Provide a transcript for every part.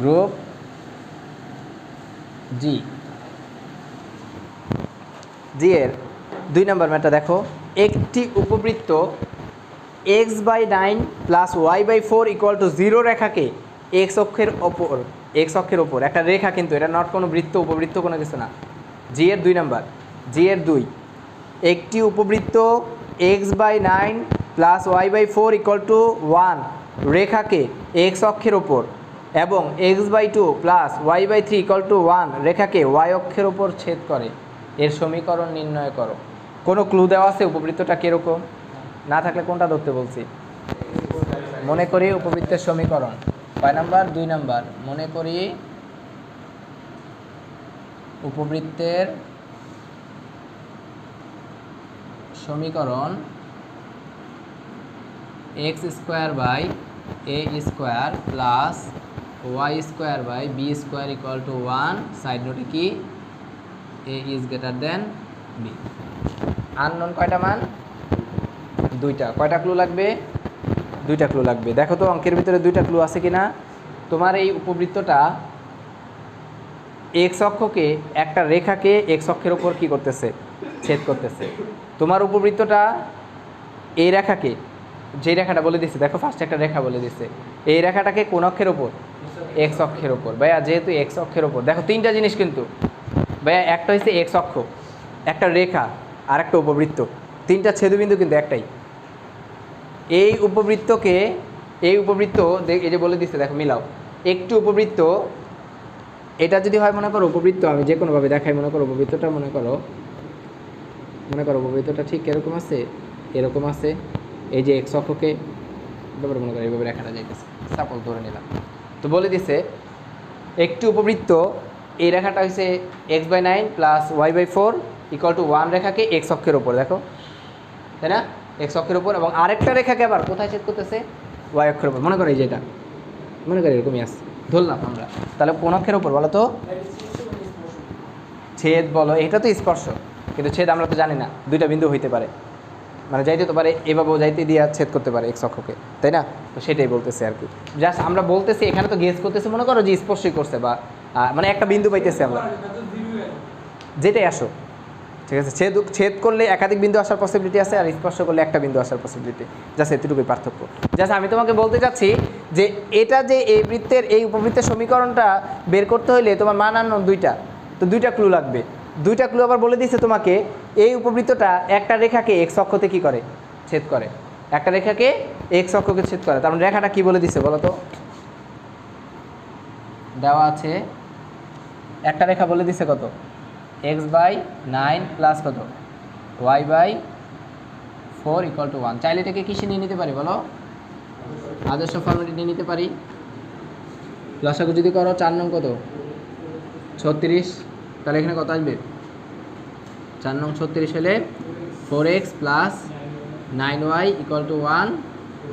Group জি জি এর 2 নম্বর ম্যাথটা দেখো, একটি উপবৃত্ত x/9 plus y/4 equal to 0 রেখাকে x অক্ষের ওপর একটা রেখা, কিন্তু এটা নট কোনো বৃত্ত উপবৃত্ত কোনো কিছু না। জি এর 2 নম্বর, জি এর 2, একটি উপবৃত্ত x/9 plus y/4 equal to 1 রেখাকে x অক্ষের ওপর এবং x/2 plus y/3 equal to 1 রেখাকে y অক্ষের ওপর ছেদ করে, এর সমীকরণ নির্ণয় করো। কোনো ক্লু দেওয়া আছে উপবৃত্তটা কীরকম? না থাকলে কোনটা ধরতে বলছি? মনে করি উপবৃত্তের সমীকরণ কয় নাম্বার? 2 নাম্বার। মনে করি উপবৃত্তের সমীকরণ x² plus y² equal to 1, side নোটে কি a is greater then b। Unknown কয়টা মান? 2টা। কয়টা ক্লু লাগবে? 2টা ক্লু লাগবে। দেখো তো অঙ্কের ভিতরে 2টা ক্লু আছে কিনা। তোমার এই উপবৃত্তটা x অক্ষকে একটা রেখাকে x অক্ষের ওপর কি করতেছে? ছেদ করতেছে। তোমার উপবৃত্তটা এই রেখাকে, যে রেখাটা বলে দিচ্ছে, দেখো ফার্স্টে একটা রেখা বলে দিচ্ছে, এই রেখাটাকে কোন অক্ষের ওপর? x অক্ষের ওপর। ভাইয়া যেহেতু x অক্ষের ওপর, দেখো 3টা জিনিস কিন্তু ভাইয়া, একটা হচ্ছে x অক্ষ, একটা রেখা, আর একটা উপবৃত্ত, 3টা ছেদবিন্দু কিন্তু একটাই। এই উপবৃত্ত এই যে বলে দিচ্ছে, দেখো মিলাও, একটি উপবৃত্ত, এটা যদি হয় মনে করো উপবৃত্ত, আমি যে কোনোভাবে দেখাই, মনে করো উপবৃত্তটা মনে করো উপবৃত্তটা ঠিক এরকম আছে, এরকম আছে, এই যে x অক্ষকে ব্যাপারে মনে করো এইভাবে রেখাটা যাইতেছে, সাপোজ ধরে নিলাম। তো বলে দিছে একটি উপবৃত্ত, এই রেখাটা হচ্ছে x/9 plus y/4 equal to 1 রেখাকে x অক্ষের ওপর, দেখো তাই না, x অক্ষের ওপর, এবং আরেকটা রেখাকে আবার কোথায় ছেদ করতেছে? y অক্ষের ওপর। মনে করো এই যেটা, মনে করি এরকমই আছে, ধরলাম আমরা। তাহলে কোন অক্ষের ওপর বলো তো? ছেদ বলো, এটা তো স্পর্শ, কিন্তু ছেদ আমরা তো জানি না, 2টা বিন্দু হইতে পারে, মানে যাইতে তো পারে, এভাবেও যাইতে দিয়ে ছেদ করতে পারে x অক্ষকে, তাই না? তো সেটাই বলতেছে আর কি, জাস্ট আমরা বলতেছি, এখানে তো গেস করতেছে, মনে করো যে স্পর্শই করছে, বা মানে একটা বিন্দু পাইতেছে আমরা, যেটাই আসো, ঠিক আছে। ছেদ করলে একাধিক বিন্দু আসার পসিবিলিটি আছে, আর স্পর্শ করলে একটা বিন্দু আসার পসিবিলিটি, জাস্ট এতটুকুই পার্থক্য। জাস্ট আমি তোমাকে বলতে চাচ্ছি যে এটা যে এই বৃত্তের, এই উপবৃত্তের সমীকরণটা বের করতে হইলে তোমার মান আননোন 2টা, তো 2টা ক্লু লাগবে। 2টা ক্লু আবার বলে দিচ্ছে তোমাকে, এই উপবৃত্তটা একটা রেখাকে x অক্ষতে কি করে? ছেদ করে। একটা রেখাকে x অক্ষকে ছেদ করে, তার মানে রেখাটা কি বলে দিচ্ছে বলো তো? দেওয়া আছে একটা রেখা বলে দিচ্ছে কত? x/9 প্লাস কত? y/4 equal to 1। চাইলে এটাকে কিসে নিয়ে নিতে পারি বলো? আদর্শ ফর্মেটে নিয়ে নিতে পারি। লসাগু যদি করো 4 নং কত? 36। তাহলে এখানে কত আসবে? 4 নং 36 হলে 4x plus 9y equal to 1,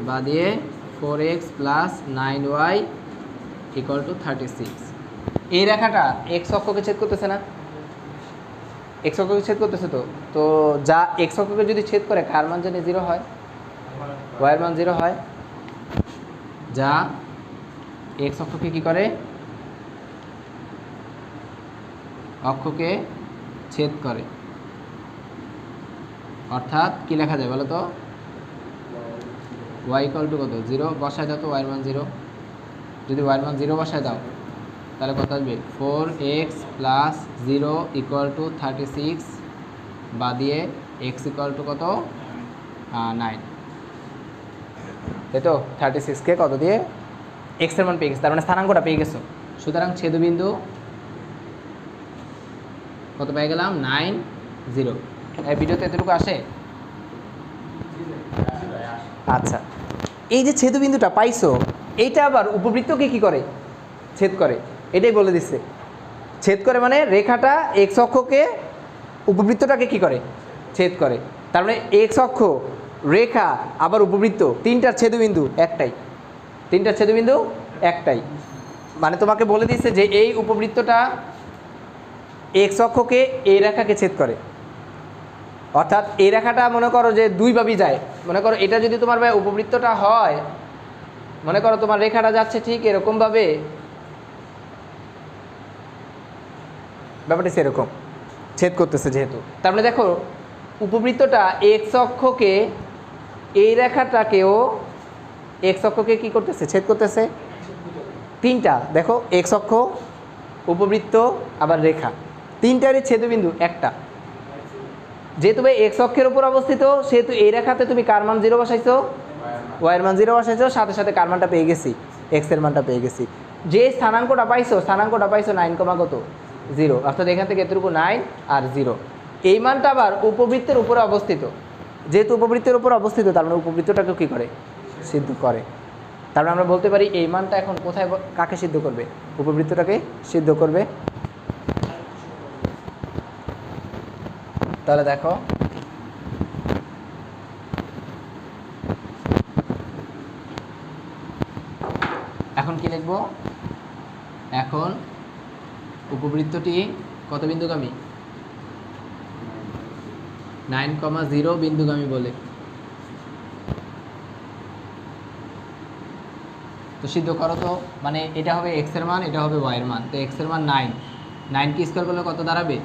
বা দিয়ে 4x plus 9y equal to 36। এই রেখাটা x অক্ষকে ছেদ করতেছে না? x অক্ষকে ছেদ করতেছে। তো যা x অক্ষকে যদি ছেদ করে, কার মান জানি 0 হয়? y এর মান 0 হয়। যা x অক্ষকে কি করে? অক্ষকে ছেদ করে। অর্থাৎ কি লেখা যায় বলো তো? y ইকুয়াল টু কত? 0 বসায় দাও তো, y এর মান 0। যদি y এর মান 0 বসায় দাও, তাহলে কত আসবে? 4x প্লাস 0 ইকুয়াল টু 36, বা দিয়ে x ইকুয়াল টু কত? 9। তাই তো 36কে কত দিয়ে x এর মান পেয়ে গেছে, তার মানে স্থানাঙ্কটা পেয়ে গেছো। সুতরাং ছেদবিন্দু কত পেয়ে গেলাম? 9, 0। এই ভিডিওতে এতটুকু আসে? আচ্ছা, এই যে ছেদবিন্দুটা পাইছো, এইটা আবার উপবৃত্তকে কি করে? ছেদ করে। এটাই বলে দিচ্ছে, ছেদ করে মানে রেখাটা x অক্ষকে, উপবৃত্তটাকে কি করে? ছেদ করে। তার মানে x অক্ষ, রেখা, আবার উপবৃত্ত, 3টার ছেদবিন্দু একটাই, 3টার ছেদবিন্দু একটাই। মানে তোমাকে বলে দিচ্ছে যে এই উপবৃত্তটা x অক্ষকে এই রেখাকে ছেদ করে। অর্থাৎ এই রেখাটা মনে করো যে 2 ভাবে যায়। মনে করো এটা যদি তোমার ভাই উপবৃত্তটা হয়, মনে করো তোমার রেখাটা যাচ্ছে ঠিক এরকমভাবে, ব্যাপারটা সেরকম, ছেদ করতেছে যেহেতু। তার মানে দেখো উপবৃত্তটা এক্স অক্ষকে, এই রেখাটাকেও এক্স অক্ষকে কী করতেছে, ছেদ করতেছে। তিনটা দেখো, এক্স অক্ষ, উপবৃত্ত, আবার রেখা, তিনটারই ছেদবিন্দু একটা। যেহেতু ভাই এক্স অক্ষের উপর অবস্থিত, সেহেতু এই রেখাতে তুমি কার মান 0 বসাইছো, ওয়াইয়ের মান 0 বসাইছো, সাথে সাথে কার মানটা পেয়ে গেছি, এক্সের মানটা পেয়ে গেছি। যে স্থানাঙ্কটা পাইছো 9, কত 0, অর্থাৎ এখান থেকে এতটুকু 9 আর 0। এই মানটা আবার উপবৃত্তের উপরে অবস্থিত, যেহেতু উপবৃত্তের উপর অবস্থিত তার মানে উপবৃত্তটাকেও কী করে, সিদ্ধ করে। তারপরে আমরা বলতে পারি এই মানটা এখন কোথায়, কাকে সিদ্ধ করবে, উপবৃত্তটাকে সিদ্ধ করবে। তাহলে দেখো এখন কি লিখব, এখন উপবৃত্তটি কত বিন্দুগামী, 9,0 বিন্দুগামী বলে। তো সিদ্ধ করো তো, মানে এটা হবে এক্স এর মান, এটা হবে ওয়াই এর মান। তো এক্স এর মান 9 কি স্কোয়ার করলে কত দাঁড়াবে,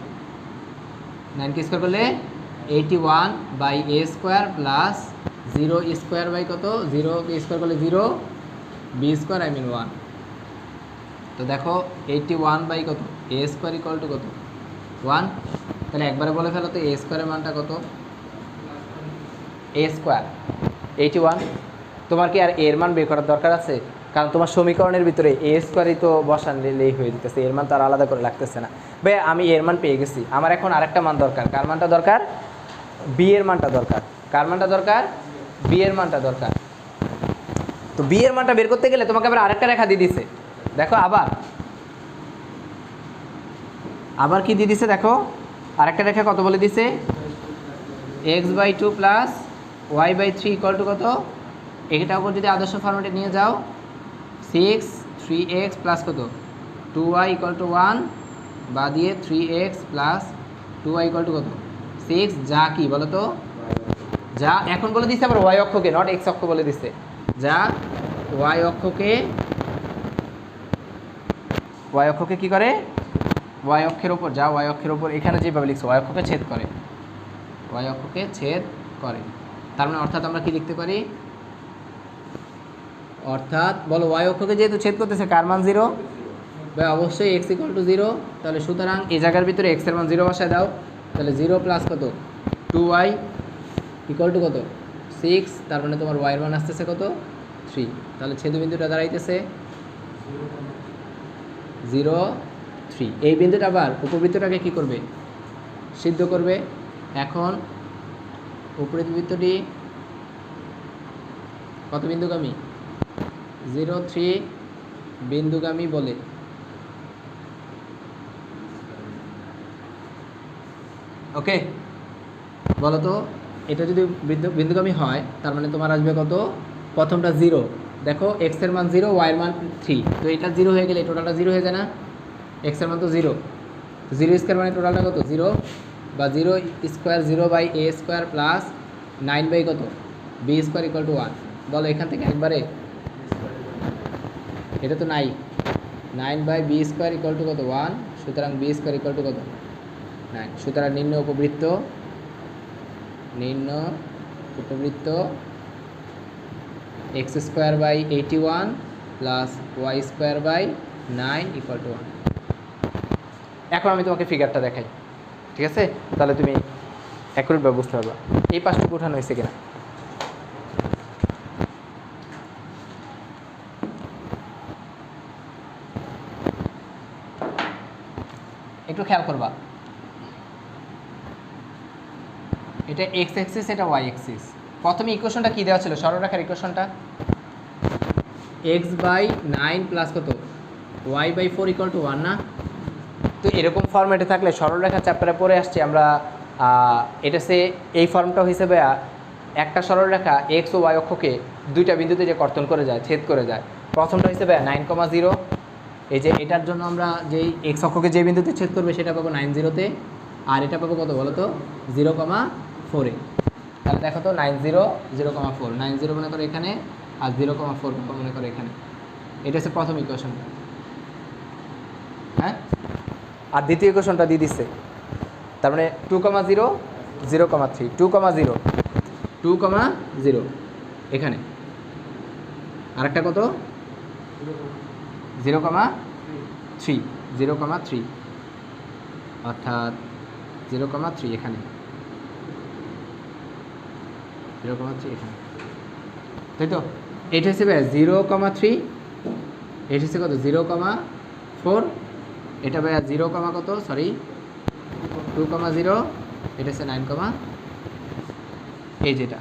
9 কি স্কোয়ার করলে 81/a² প্লাস 0 স্কোয়ার বাই কত, 0 স্কোয়ার করলে 0, বি স্কোয়ার 1। তো দেখো 81 কত, a² কত 1। তাহলে একবারে বলে ফেলো তো a² মানটা কত, a², 81। তোমার কি আর এর মান বের করার দরকার আছে, কারণ তোমার সমীকরণের ভিতরে a² তো বসালেই হয়ে যেতেছে, এর মান তো আর আলাদা করে লাগতেছে না। ভাই আমি এর মান পেয়ে গেছি, আমার এখন আরেকটা মান দরকার, কার মানটা দরকার, বি এর মানটা দরকার। কার মানটা দরকার, বি এর মানটা দরকার। তো বি এর মানটা বের করতে গেলে তোমাকে আবার আরেকটা রেখা দিয়ে দিছে, দেখো আবার কি দিয়ে দিছে, দেখো আরেকটা রেখা কত বলে দিছে, x/2 প্লাস y/3 = কত, এটার উপর যদি আদর্শ ফরম্যাটে নিয়ে যাও 6 3x প্লাস কত 2y = 1, বা দিয়ে 3x প্লাস 2y = কত 6, যা কি বলো তো, যা এখন বলে দিচ্ছে আবার y অক্ষকে, নট x অক্ষ বলে দিচ্ছে, যা y অক্ষকে কি করে, y অক্ষের উপর, যা y অক্ষের উপর, এখানে যেভাবে লিখছো y অক্ষকে ছেদ করে, y অক্ষকে ছেদ করে। তার মানে অর্থাৎ আমরা কি লিখতে পারি, অর্থাৎ বলো y অক্ষকে যেহেতু ছেদ করতেছে কার মান 0, ভাই অবশ্যই x = 0। তাহলে সুতরাং এই জায়গার ভিতরে x এর মান 0 বসায় দাও, তাহলে 0 প্লাস কত 2y = কত 6, তার মানে তোমার y এর মান আসতেছে কত 3। তাহলে ছেদবিন্দুটা দাঁড়াইতেছে 0 3। এই বিন্দুটা আবার উপবৃত্তটাকে কি করবে, সিদ্ধ করবে। এখন উপবৃত্তটি কত বিন্দুগামী, 0 3 বিন্দুগামী বলে। ওকে, বলো তো এটা যদি বিন্দুগামী হয় তার মানে তোমার আসবে কত, প্রথমটা 0, দেখো x এর মান 0, y এর মান 3, তো এটা 0 হয়ে গেলে টোটালটা 0 হয়ে যায় না, x এর মান তো 0, 0 স্কোয়ার মানে টোটালটা কত 0, বা 0 স্কোয়ার 0/a² প্লাস 9 কত b² = 1। বলো এখান থেকে একবারে, এটা তো নাই, 9/b² = কত 1, সুতরাং b² = কত 9। সুতরাং নিম্ন উপবৃত্ত x²/81 প্লাস y²/9 = 1। এখন আমি তোমাকে ফিগারটা দেখাই, ঠিক আছে, তাহলে তুমি অ্যাকুরেটভাবে বুঝতে পারবা এই পাশটুকু উঠানো হয়েছে কিনা। একটু খেয়াল করবা, এটা x অ্যাক্সিস, এটা y অ্যাক্সিস। প্রথমে ইকুয়েশনটা কি দেওয়া ছিল, সরলরেখার ইকুয়েশনটা x/9 প্লাস কত y/4 = 1 না। তো এরকম ফর্মেটে থাকলে সরলরেখা চ্যাপ্টারে পড়ে আসছি আমরা, এটা সে এই ফর্মটা হিসেবে একটা সরলরেখা x ও y অক্ষকে দুইটা বিন্দুতে যে কর্তন করে যায়, ছেদ করে যায়। প্রথমটা হিসেবে 9,0, এই যে এটার জন্য আমরা যেই x অক্ষকে যে বিন্দুতে ছেদ করবে সেটা পাবো 9,0-তে, আর এটা পাবো কত বলো তো 0,4-এ। তাহলে দেখো তো 90 0,4, 90 মনে করো এখানে, আর 0,4 মনে করো এখানে। এটা হচ্ছে প্রথম ইকুয়েশন, হ্যাঁ। আর দ্বিতীয় ইকুয়েশনটা দিয়ে দিচ্ছে, তার মানে 2,0 0,3 2,0 2,0 এখানে আরেকটা কত 0,3 0,3 অর্থাৎ 0,3 এখানে 0,3 এখানে, তাই তো? এটা হচ্ছে 0,3, এটা হচ্ছে কত 0,4, এটা ভাইয়া 0, কত সরি 2,0, এটা হচ্ছে 9, এই যেটা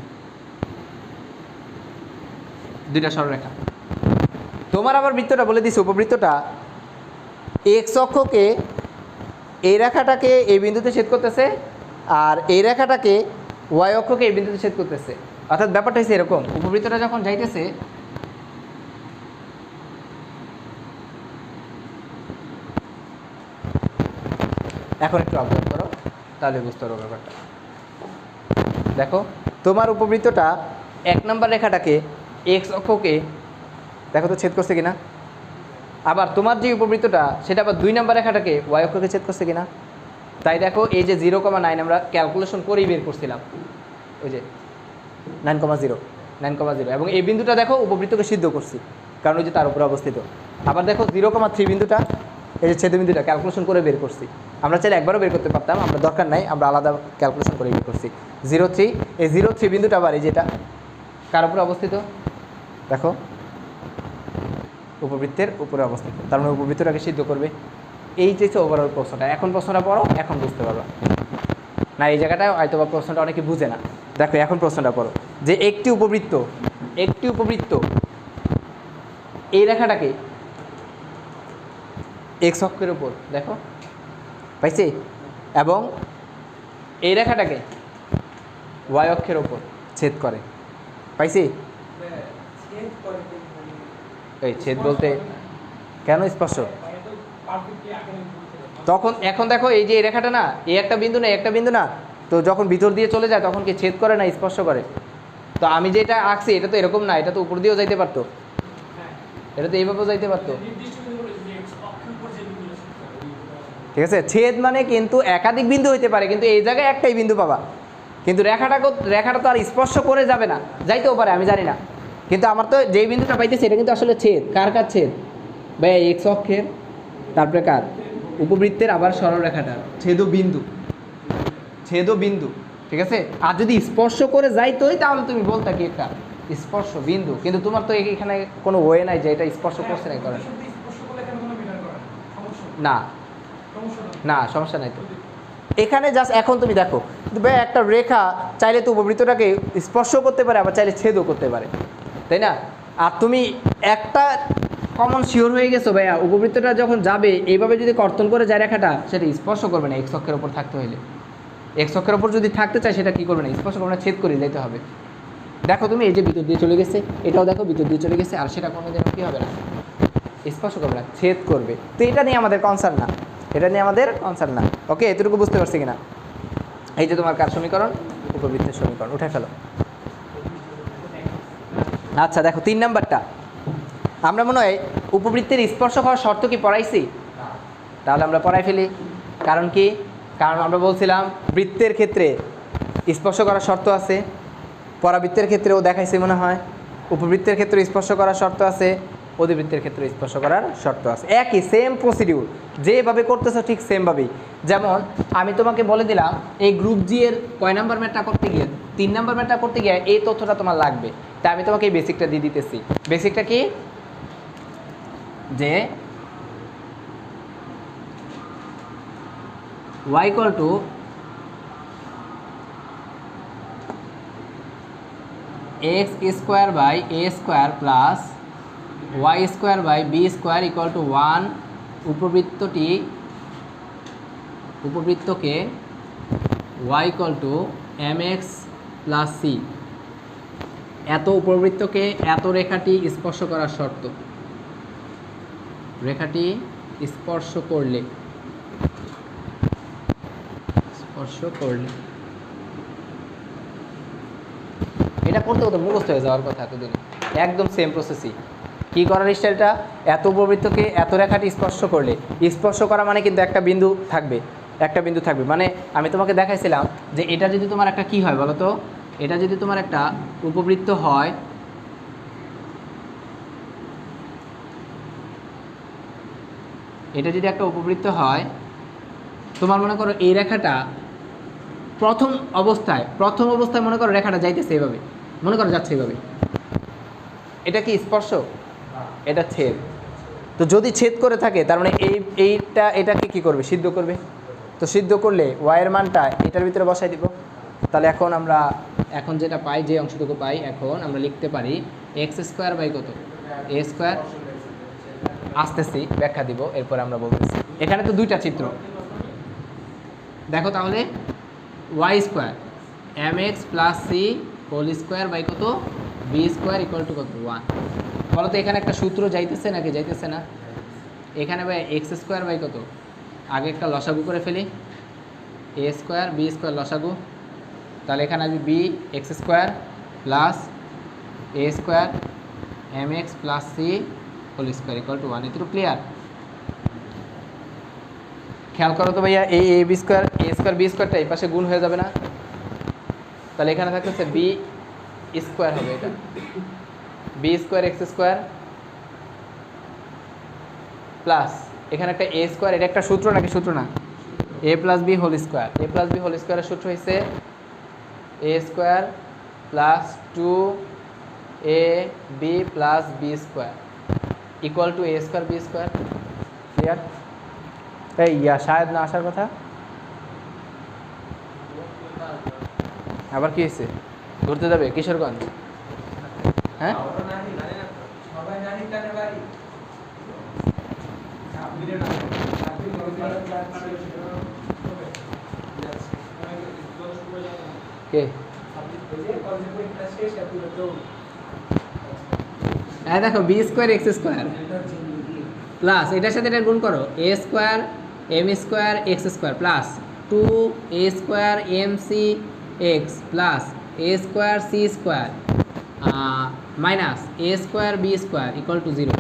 দুইটা সরলরেখা। তোমার আবার বৃত্তটা বলে দিছে, উপবৃত্তটা এক্স অক্ষকে এই রেখাটাকে এই বিন্দুতে ছেদ করতেছে, আর এই রেখাটাকে ওয়াই অক্ষকে এই বিন্দুতে ছেদ করতেছে। অর্থাৎ ব্যাপারটা হচ্ছে এরকম, উপবৃত্তটা যখন যাইতেছে এখন একটু অবজার্ভ করো, তাহলে বুঝতে পারো ব্যাপারটা। দেখো তোমার উপবৃত্তটা 1 নম্বর রেখাটাকে এক্স অক্ষকে দেখো তো ছেদ করছে কিনা, আবার তোমার যে উপবৃত্তটা সেটা আবার 2 নম্বর রেখাটাকে ওয়াই অক্ষকে ছেদ করছে কিনা। তাই দেখো এই যে 0,9 আমরা ক্যালকুলেশন করেই বের করছিলাম, ওই যে 9,0 এবং এই বিন্দুটা দেখো উপবৃত্তকে সিদ্ধ করছি, কারণ ওই যে তার উপরে অবস্থিত। আবার দেখো 0,3 বিন্দুটা, এই যে ছেদ বিন্দুটা ক্যালকুলেশন করে বের করছি। আমরা চাইলে একবারও বের করতে পারতাম, আমরা দরকার নাই, আমরা আলাদা ক্যালকুলেশন করে বের করছি 0,3। এই 0,3 বিন্দুটা আবার এই যেটা কার উপরে অবস্থিত, দেখো উপবৃত্তের উপরে অবস্থিত, তার মানে উপবৃত্তটাকে সিদ্ধ করবে। এই যে ওভারঅল প্রশ্নটা, এখন প্রশ্নটা পড়ো, এখন বুঝতে পারবা না, এই জায়গাটায় হয়তো বা প্রশ্নটা অনেকে বুঝে না। দেখো এখন প্রশ্নটা পড়ো, যে একটি উপবৃত্ত এই রেখাটাকে এক্স অক্ষের উপর দেখো পাইছে, এবং এই রেখাটাকে ওয়াই অক্ষের উপর ছেদ করে, পাইছি? এই ছেদ বলতে কেন স্পর্শ, তখন এখন দেখো এই যে এই রেখাটা না, এই একটা বিন্দু না, একটা বিন্দু না, তো যখন ভিতর দিয়ে চলে যায় তখন কি ছেদ করে না স্পর্শ করে? তো আমি যেটা আঁকছি এটা তো এরকম না, এটা তো উপর দিয়েও যাইতে পারতো, এটা তো এইভাবেও যাইতে পারতো, ঠিক আছে? ছেদ মানে কিন্তু একাধিক বিন্দু হইতে পারে, কিন্তু এই জায়গায় একটাই বিন্দু পাবা, কিন্তু রেখাটা তো আর স্পর্শ করে যাবে না, যাইতেও পারে আমি জানি না, কিন্তু আমার তো যেই বিন্দুটা পাইতেছে এটা কিন্তু আসলে ছেদ, কার ছেদ ভাই এক্স অক্ষের, তারপরে কার উপবৃত্তের, আবার সরলরেখাটার ছেদ বিন্দু, ঠিক আছে? আর যদি স্পর্শ করে যাইতোই তাহলে তুমি বলতা কি একটা স্পর্শ বিন্দু, কিন্তু তোমার তো এখানে কোনো ওয়ে নাই যে এটা স্পর্শ করছে না করে না, না সমস্যা নাই তো এখানে। জাস্ট এখন তুমি দেখো ভাই একটা রেখা চাইলে তো উপবৃত্তটাকে স্পর্শ করতে পারে, আবার চাইলে ছেদও করতে পারে, তাই না? আর তুমি একটা কমন শিওর হয়ে গেছো ভাইয়া, উপবৃত্তটা যখন যাবে এইভাবে যদি কর্তন করে যায় রেখাটা, সেটা স্পর্শ করবে না। এক্স অক্ষের ওপর থাকতে হইলে, এক্স অক্ষের ওপর যদি থাকতে চায় সেটা কী করবে না, স্পর্শ করবে না, ছেদ করে যেতে হবে। দেখো তুমি এই যে ভিতর দিয়ে চলে গেছে, এটাও দেখো ভিতর দিয়ে চলে গেছে, আর সেটা কোনো যেন কী হবে না, স্পর্শ করবে না, ছেদ করবে। তো এটা নিয়ে আমাদের কনসার্ন না, এটা নিয়ে আমাদের কনসার্ন না। ওকে, এতটুকু বুঝতে পারছি কিনা? এই যে তোমার কার সমীকরণ, উপবৃত্তের সমীকরণ, উঠে ফেলো। আচ্ছা দেখো 3 নাম্বারটা, আমরা মনে হয় উপবৃত্তের স্পর্শ হওয়ার শর্ত কি পড়াইছি? তাহলে আমরা পড়াই ফেলি। কারণ কি? কারণ আমরা বলছিলাম বৃত্তের ক্ষেত্রে স্পর্শ করার শর্ত আছে, পরাবৃত্তের ক্ষেত্রেও দেখাইছে মনে হয়, উপবৃত্তের ক্ষেত্রে স্পর্শ করার শর্ত আছে, অধিবৃত্তের ক্ষেত্রে স্পর্শ করার শর্ত আছে। একই সেম প্রসিডিউর, যেভাবে করতেছো ঠিক সেমভাবেই। যেমন আমি তোমাকে বলে দিলাম এই গ্রুপ জি এর কয় নাম্বার ম্যাথটা করতে গিয়ে, 3 নাম্বার ম্যাথটা করতে গিয়ে এই তথ্যটা তোমার লাগবে, তাই আমি তোমাকে এই বেসিকটা দিয়ে দিতেছি। বেসিকটা কি? যে y equal to x square by a square plus y square by b square equal to 1 উপবৃত্তকে y equal to mx plus c, এত উপবৃত্তকে এত রেখাটি স্পর্শ করার শর্ত, রেখাটি স্পর্শ করলে এটা পড়তে হতো মুখস্থ হয়ে যাওয়ার কথা এতদিন, একদম সেম প্রসেসই। কি করার স্টাইলটা, এত উপবৃত্তকে এত রেখাটি স্পর্শ করলে, স্পর্শ করা মানে কিন্তু একটা বিন্দু থাকবে, একটা বিন্দু থাকবে। মানে আমি তোমাকে দেখাইছিলাম যে এটা যদি তোমার একটা কি হয় বলো তো, এটা যদি তোমার একটা উপবৃত্ত হয়, এটা যদি একটা উপবৃত্ত হয়, তোমার মনে করো এই রেখাটা প্রথম অবস্থায় মনে করো রেখাটা যাইতেছে এভাবে, মনে করো যাচ্ছে এভাবে, এটা কি স্পর্শ? এটা ছেদ। তো যদি ছেদ করে থাকে তার মানে এটাকে কি করবে, সিদ্ধ করবে। তো সিদ্ধ করলে ওয়াইয়ের মানটা এটার ভিতরে বসাই দিব। তাহলে এখন যেটা পাই, যে অংশটুকু পাই, এখন আমরা লিখতে পারি এক্স স্কোয়ার বাই কত, এ স্কোয়ার। আসতেছি, ব্যাখ্যা দিব, এরপর আমরা বলতেছি। এখানে তো দুইটা চিত্র দেখো, তাহলে Y square M X plus C whole square by কত, বি স্কোয়ার ইকুয়াল টু কত, 1। বলো তো এখানে একটা সূত্র যাইতেছে নাকি যাইতেছে না? এখানে ভাই এক্স স্কোয়ার বাই কত, আগে একটা লসাগু করে ফেলি, এ স্কোয়ার বি স্কোয়ার লসাগু। তাহলে এখানে আসবে B X square plus A square M X plus C whole square equal to 1। এটুকু ক্লিয়ার? খেয়াল করো তো ভাইয়া, এই এ বি স্কোয়ার বি স্কোয়ারটা এই পাশে গুণ হয়ে যাবে না? তাহলে এখানে থাকতেছে বি স্কোয়ার হবে, এটা B square X square plus এখানে একটা এ স্কোয়ার। এটা একটা সূত্র নাকি সূত্র না? A plus B whole square, A plus B whole স্কোয়ারের সূত্র হচ্ছে A square plus 2 A B plus B square equal to A square B square. Clear? এই শায়দ না আসার কথা, আবার কি হয়েছে? ঘুরতে যাবে কিশোরগঞ্জ? হ্যাঁ, কে? হ্যাঁ দেখো, B square X square plus এটার সাথে এটা গুণ করো, A square M square X square plus 2 A square M C X plus A square C square minus A square B square equal to 0।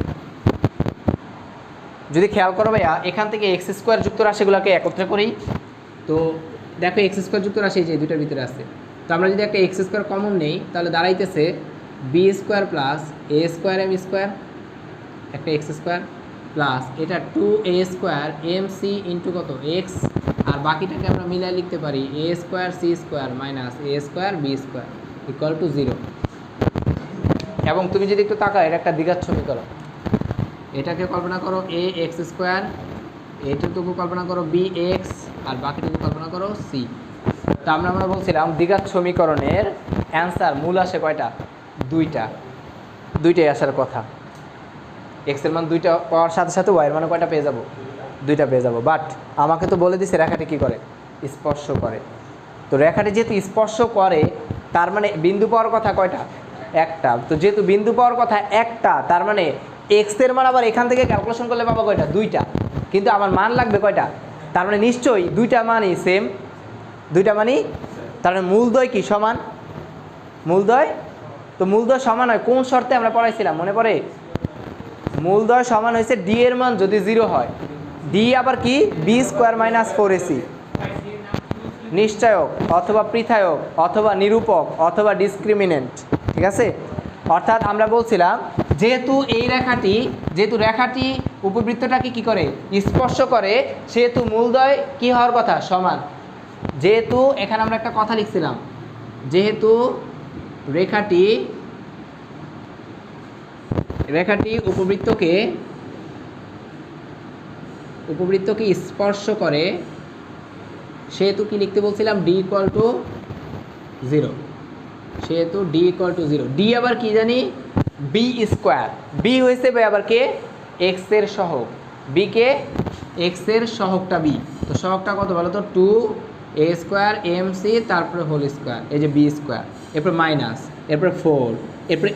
যদি খেয়াল করো ভাইয়া, এখান থেকে এক্স স্কোয়ার যুক্ত রাশিগুলোকে একত্রে করি, তো দেখো এক্স স্কোয়ার যুক্ত রাশি যে দুটার ভিতরে আছে, তো আমরা যদি একটা এক্স স্কোয়ার কমন নেই তাহলে দাঁড়াইতেছে B square plus A square M square, একটা এক্স স্কোয়ার প্লাস এটা 2 A square M C into কত এক্স, আর বাকিটাকে আমরা মিলাই লিখতে পারি A square C square minus A square B square equal to 0। এবং তুমি যদি একটু তাকাও, এটা একটা দ্বিঘাত সমীকরণ। এটাকে কল্পনা করো এ এক্স স্কোয়ার, এইটুকু কল্পনা করো বি এক্স, আর বাকিটুকু কল্পনা করো সি। তো আমরা বলছিলাম দ্বিঘাত সমীকরণের অ্যান্সার মূল আসে কয়টা? দুইটাই আসার কথা। এক্সের মান 2টা পাওয়ার সাথে সাথে ওয়াইয়ের মানে কয়টা পেয়ে যাব? 2টা পেয়ে যাব। বাট আমাকে তো বলে দিছে রেখাটি কী করে, স্পর্শ করে। তো রেখাটি যেহেতু স্পর্শ করে, তার মানে বিন্দু পাওয়ার কথা কয়টা? একটা। তো যেহেতু বিন্দু পাওয়ার কথা একটা, তার মানে এক্সের মান আবার এখান থেকে ক্যালকুলেশন করলে পাবো কয়টা? 2টা। কিন্তু আমার মান লাগবে কয়টা? তার মানে নিশ্চয়ই 2টা মানই সেম, 2টা মানই। তার মানে মূলদ্বয় কি সমান? মূলদ্বয়, তো মূলদ্বয় সমান হয় কোন শর্তে আমরা পড়াইছিলাম মনে পড়ে? মূলদ্বয় সমান হয়েছে ডি এর মান যদি 0 হয়। ডি আবার কি? বি স্কোয়ার মাইনাস 4ac, নিশ্চয়ক অথবা পৃথায়ক অথবা নিরূপক অথবা ডিসক্রিমিনেন্ট। ঠিক আছে? অর্থাৎ আমরা বলছিলাম যেহেতু রেখাটি উপবৃত্তটাকে কি করে, স্পর্শ করে, সেহেতু মূলদ্বয় কি হওয়ার কথা? সমান। যেহেতু এখানে আমরা একটা কথা লিখছিলাম, যেহেতু রেখাটি উপবৃত্তকে স্পর্শ করে, সেহেতু কি লিখতে বলছিলাম? D equal to 0। সেহেতু ডি ইকুয়াল টু 0। ডি আবার কি জানি? B square. বি হয়েছে আবার কে? এক্স এর সহগ। বি কে? এক্স এর সহগটা বি। তো সহগটা কত বলো তো? 2 এ স্কোয়ার এম সি, তারপরে হোল স্কোয়ার, এই যে বি স্কোয়ার, এরপর মাইনাস, এরপর 4, এরপর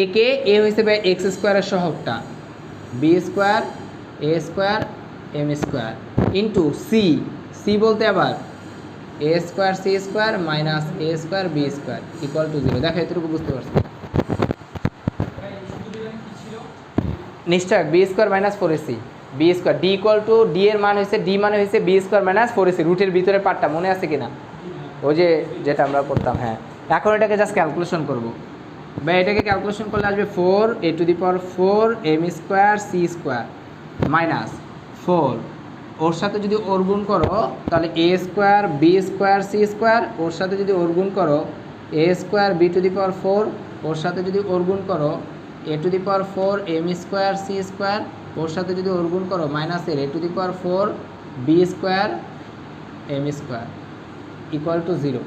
এ কে? এ হয়েছে এক্স স্কোয়ারের সহগটা, B square A square M square into C বলতে আবার A square C square minus A square B square equal to 0। দেখো এতটুকু বুঝতে পারছি? নিশ্চয় B square minus 4ac B square D equal to D এর মান হয়েছে ডি মানে হয়েছে বি স্কোয়ার মাইনাস 4ac রুটের ভিতরে পার্টটা মনে আছে কিনা ওই যে যেটা আমরা করতাম। হ্যাঁ এখন এটাকে জাস্ট ক্যালকুলেশন করবো বা এটাকে ক্যালকুলেশন করলে আসবে 4a⁴m square C square minus 4 ওর সাথে যদি ওর গুণ করো তাহলে a square B square C square ওর সাথে যদি ওর গুণ করো a স্কোয়ার b⁴ ওর সাথে যদি ওর গুণ করো a⁴m স্কোয়ার সি স্কোয়ার ওর সাথে যদি ওর গুণ করো মাইনাসের a⁴ B square M square equal to 0।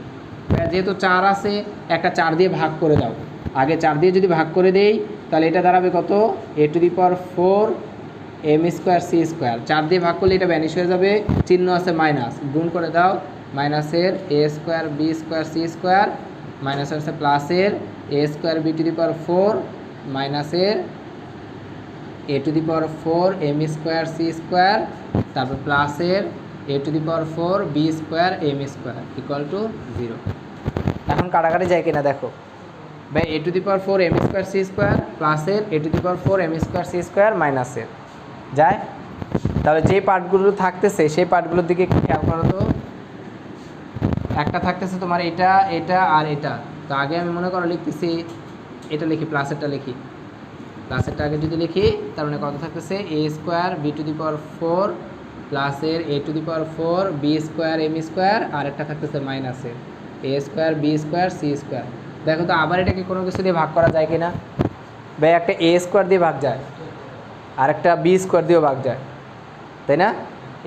যেহেতু 4 আছে একটা 4 দিয়ে ভাগ করে দাও, আগে 4 দিয়ে যদি ভাগ করে দেই তাহলে এটা দাঁড়াবে কত a⁴ M square C square 4 দিয়ে ভাগ করলে এটা ভ্যানিশ হয়ে যাবে, চিহ্ন আছে মাইনাস, গুণ করে দাও মাইনাসের a square B square C square minus আছে প্লাসের a স্কোয়ার b⁴ মাইনাসের a⁴ M square C square তারপর প্লাসের a⁴ B square M square equal to 0। এখন কাটাকাটি যায় কিনা দেখো ভাই a⁴ M square C square প্লাসের a⁴ M square C square মাইনাসের যায়। তাহলে যে পার্টগুলো থাকতেছে সেই পার্টগুলোর দিকে একটু খেয়াল করো তো। একটা থাকতেছে তোমার এটা এটা আর এটা, তো আগে আমি মনে করো লিখতেছি এটা লিখি প্লাসেরটা লিখি, প্লাসেরটা আগে যদি লিখি তার মানে কত থাকতেছে a স্কোয়ার b⁴ প্লাসের a⁴ B square M square আর একটা থাকতেছে মাইনাসের a square B square C square. দেখো তো আবার এটাকে কোনো কিছু দিয়ে ভাগ করা যায় কিনা ভাই, একটা a স্কোয়ার দিয়ে ভাগ যায় আর একটা বি স্কোয়ার দিয়েও ভাগ যায় তাই না।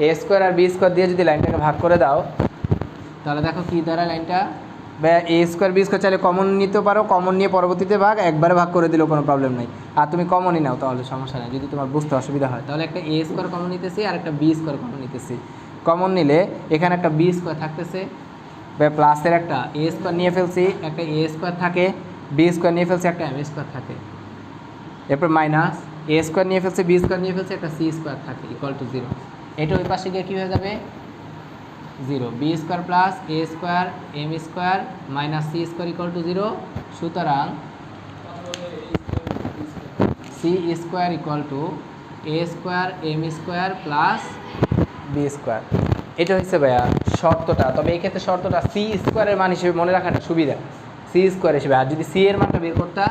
a স্কোয়ার আর বি স্কোয়ার দিয়ে যদি লাইনটাকে ভাগ করে দাও তাহলে দেখো কী দাঁড়ায় লাইনটা বা a স্কোয়ার বি স্কোয়ার চাইলে কমন নিতে পারো, কমন নিয়ে পরবর্তীতে ভাগ একবারে ভাগ করে দিলেও কোনো প্রবলেম নেই, আর তুমি কমনই নাও তাহলে সমস্যা নেই। যদি তোমার বুঝতে অসুবিধা হয় তাহলে একটা a স্কোয়ার কমন নিতেছি আর একটা বি স্কোয়ার কমন নিতেছি। কমন নিলে এখানে একটা বি স্কোয়ার থাকতেছে বা প্লাসের একটা a স্কোয়ার নিয়ে ফেলছি, একটা a স্কোয়ার থাকে, বি স্কোয়ার নিয়ে ফেলছি, একটা এম স্কোয়ার থাকে, এরপর মাইনাস a স্কোয়ার নিয়ে ফেলছে বি স্কোয়ার নিয়ে ফেলছে, একটা সি স্কোয়ার থাকে ইকুয়াল টু 0। এটা ওই পাশে গিয়ে কী হয়ে যাবে 0, B square plus a square M square minus C square equal to 0। সুতরাং C square equal to a square M square plus B square. এটা হচ্ছে ভাইয়া শর্তটা, তবে এই ক্ষেত্রে শর্তটা সি স্কোয়ারের মান হিসেবে মনে রাখাটা সুবিধা, সি স্কোয়ার হিসেবে। আর যদি সি এর মানটা বের করতা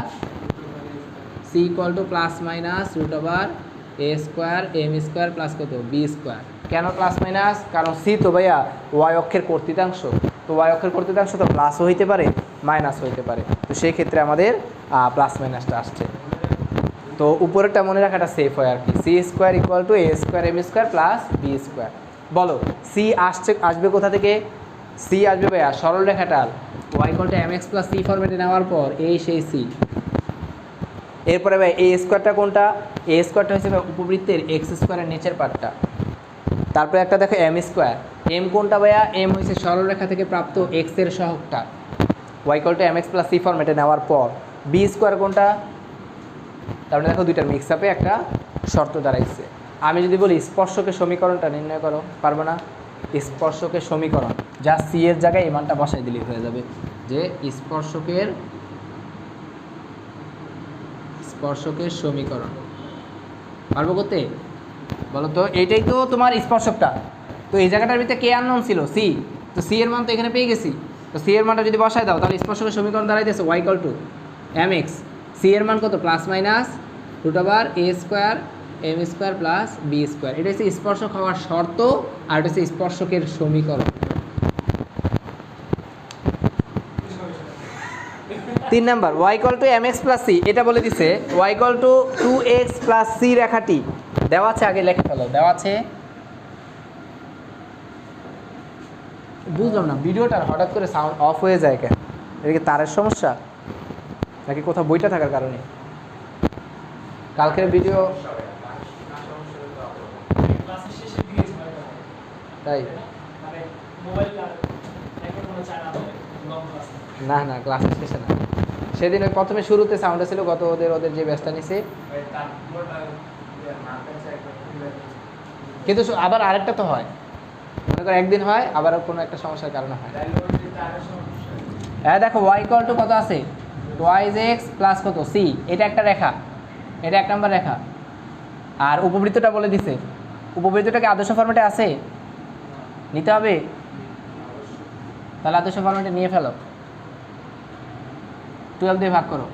C equal to plus minus √a square M square plus কত বি স্কোয়ার। কেন প্লাস মাইনাস? কারণ সি তো ভাইয়া ওয়াই অক্ষের কর্তৃতাংশ, তো ওয়াই অক্ষের কর্তৃতাংশ তো প্লাসও হইতে পারে মাইনাসও হইতে পারে, তো সেই ক্ষেত্রে আমাদের প্লাস মাইনাসটা আসছে। তো উপরেরটা মনে রাখাটা সেফ হয় আর কি, C square equal to a square M square plus B square. বলো সি আসবে কোথা থেকে? সি আসবে ভাইয়া সরল রেখাটার Y equal to mx plus C ফরম্যাটে নেওয়ার পর এই সেই সি। এরপরে ভাই এ স্কোয়ারটা কোনটা? এ স্কোয়ারটা হচ্ছে উপবৃত্তের এক্স স্কোয়ারের নিচের পার্টটা। তারপরে একটা দেখো এম স্কোয়ার, এম কোনটা ভাইয়া? এম হচ্ছে সরলরেখা থেকে প্রাপ্ত এক্স এর সহগটা Y equal to mx plus C ফরম্যাটে নেওয়ার পর। বি স্কোয়ার কোনটা? তারপরে দেখো দুইটার মিক্স আপে একটা শর্ত দাঁড়াইছে। আমি যদি বলি স্পর্শকের সমীকরণটা নির্ণয় করো, পারবো না? স্পর্শকের সমীকরণ যা সি এর জায়গায় এই মানটা বসাই দিলেই হয়ে যাবে, যে স্পর্শকের সমীকরণ পারবো করতে? বলো তো, এইটাই তো তোমার স্পর্শকটা, তো এই জায়গাটার ভিতরে কে আননোন ছিল? সি, তো সি এর মান তো এখানে পেয়ে গেছি, তো সি এর মানটা যদি বসায় দাও তাহলে স্পর্শকের সমীকরণ দাঁড়াইতেছে Y equal to mx, C এর মান কত? Plus minus √a square M square plus B square. এটা হচ্ছে স্পর্শক হওয়ার শর্ত, আর এটা হচ্ছে স্পর্শকের সমীকরণ। 3 number y equal to mx plus C, এটা বলে দিছে y equal to 2x plus C রেখাটি দেওয়া আছে, আগে লেখা ফেলো, দেওয়া আছে। বুঝলাম না ভিডিওটার হঠাৎ করে সাউন্ড অফ হয়ে যায় কেন? এটা কি তারের সমস্যা নাকি কোথাও বইটা থাকার কারণে? কালকের ভিডিও তাই না না ক্লাসের শেষে না, সেদিন ওই প্রথমে শুরুতে সাউন্ডটা ছিল, গত ওদের যে ব্যস্তা নিছে, কিন্তু আবার আরেকটা তো হয়, মনে করো একদিন হয় আবার কোনো একটা সমস্যার কারণে হয়। হ্যাঁ দেখো ওয়াই ইকুয়াল টু কত আছে? y এক্স প্লাস কত সি, এটা একটা রেখা, এটা 1 নম্বর রেখা, আর উপবৃত্তটা বলে দিছে, উপবৃত্তটাকে আদর্শ ফরম্যাটে আছে, নিতে হবে, তাহলে আদর্শ ফরম্যাটে নিয়ে ফেলো। 12 দিয়ে ভাগ করো,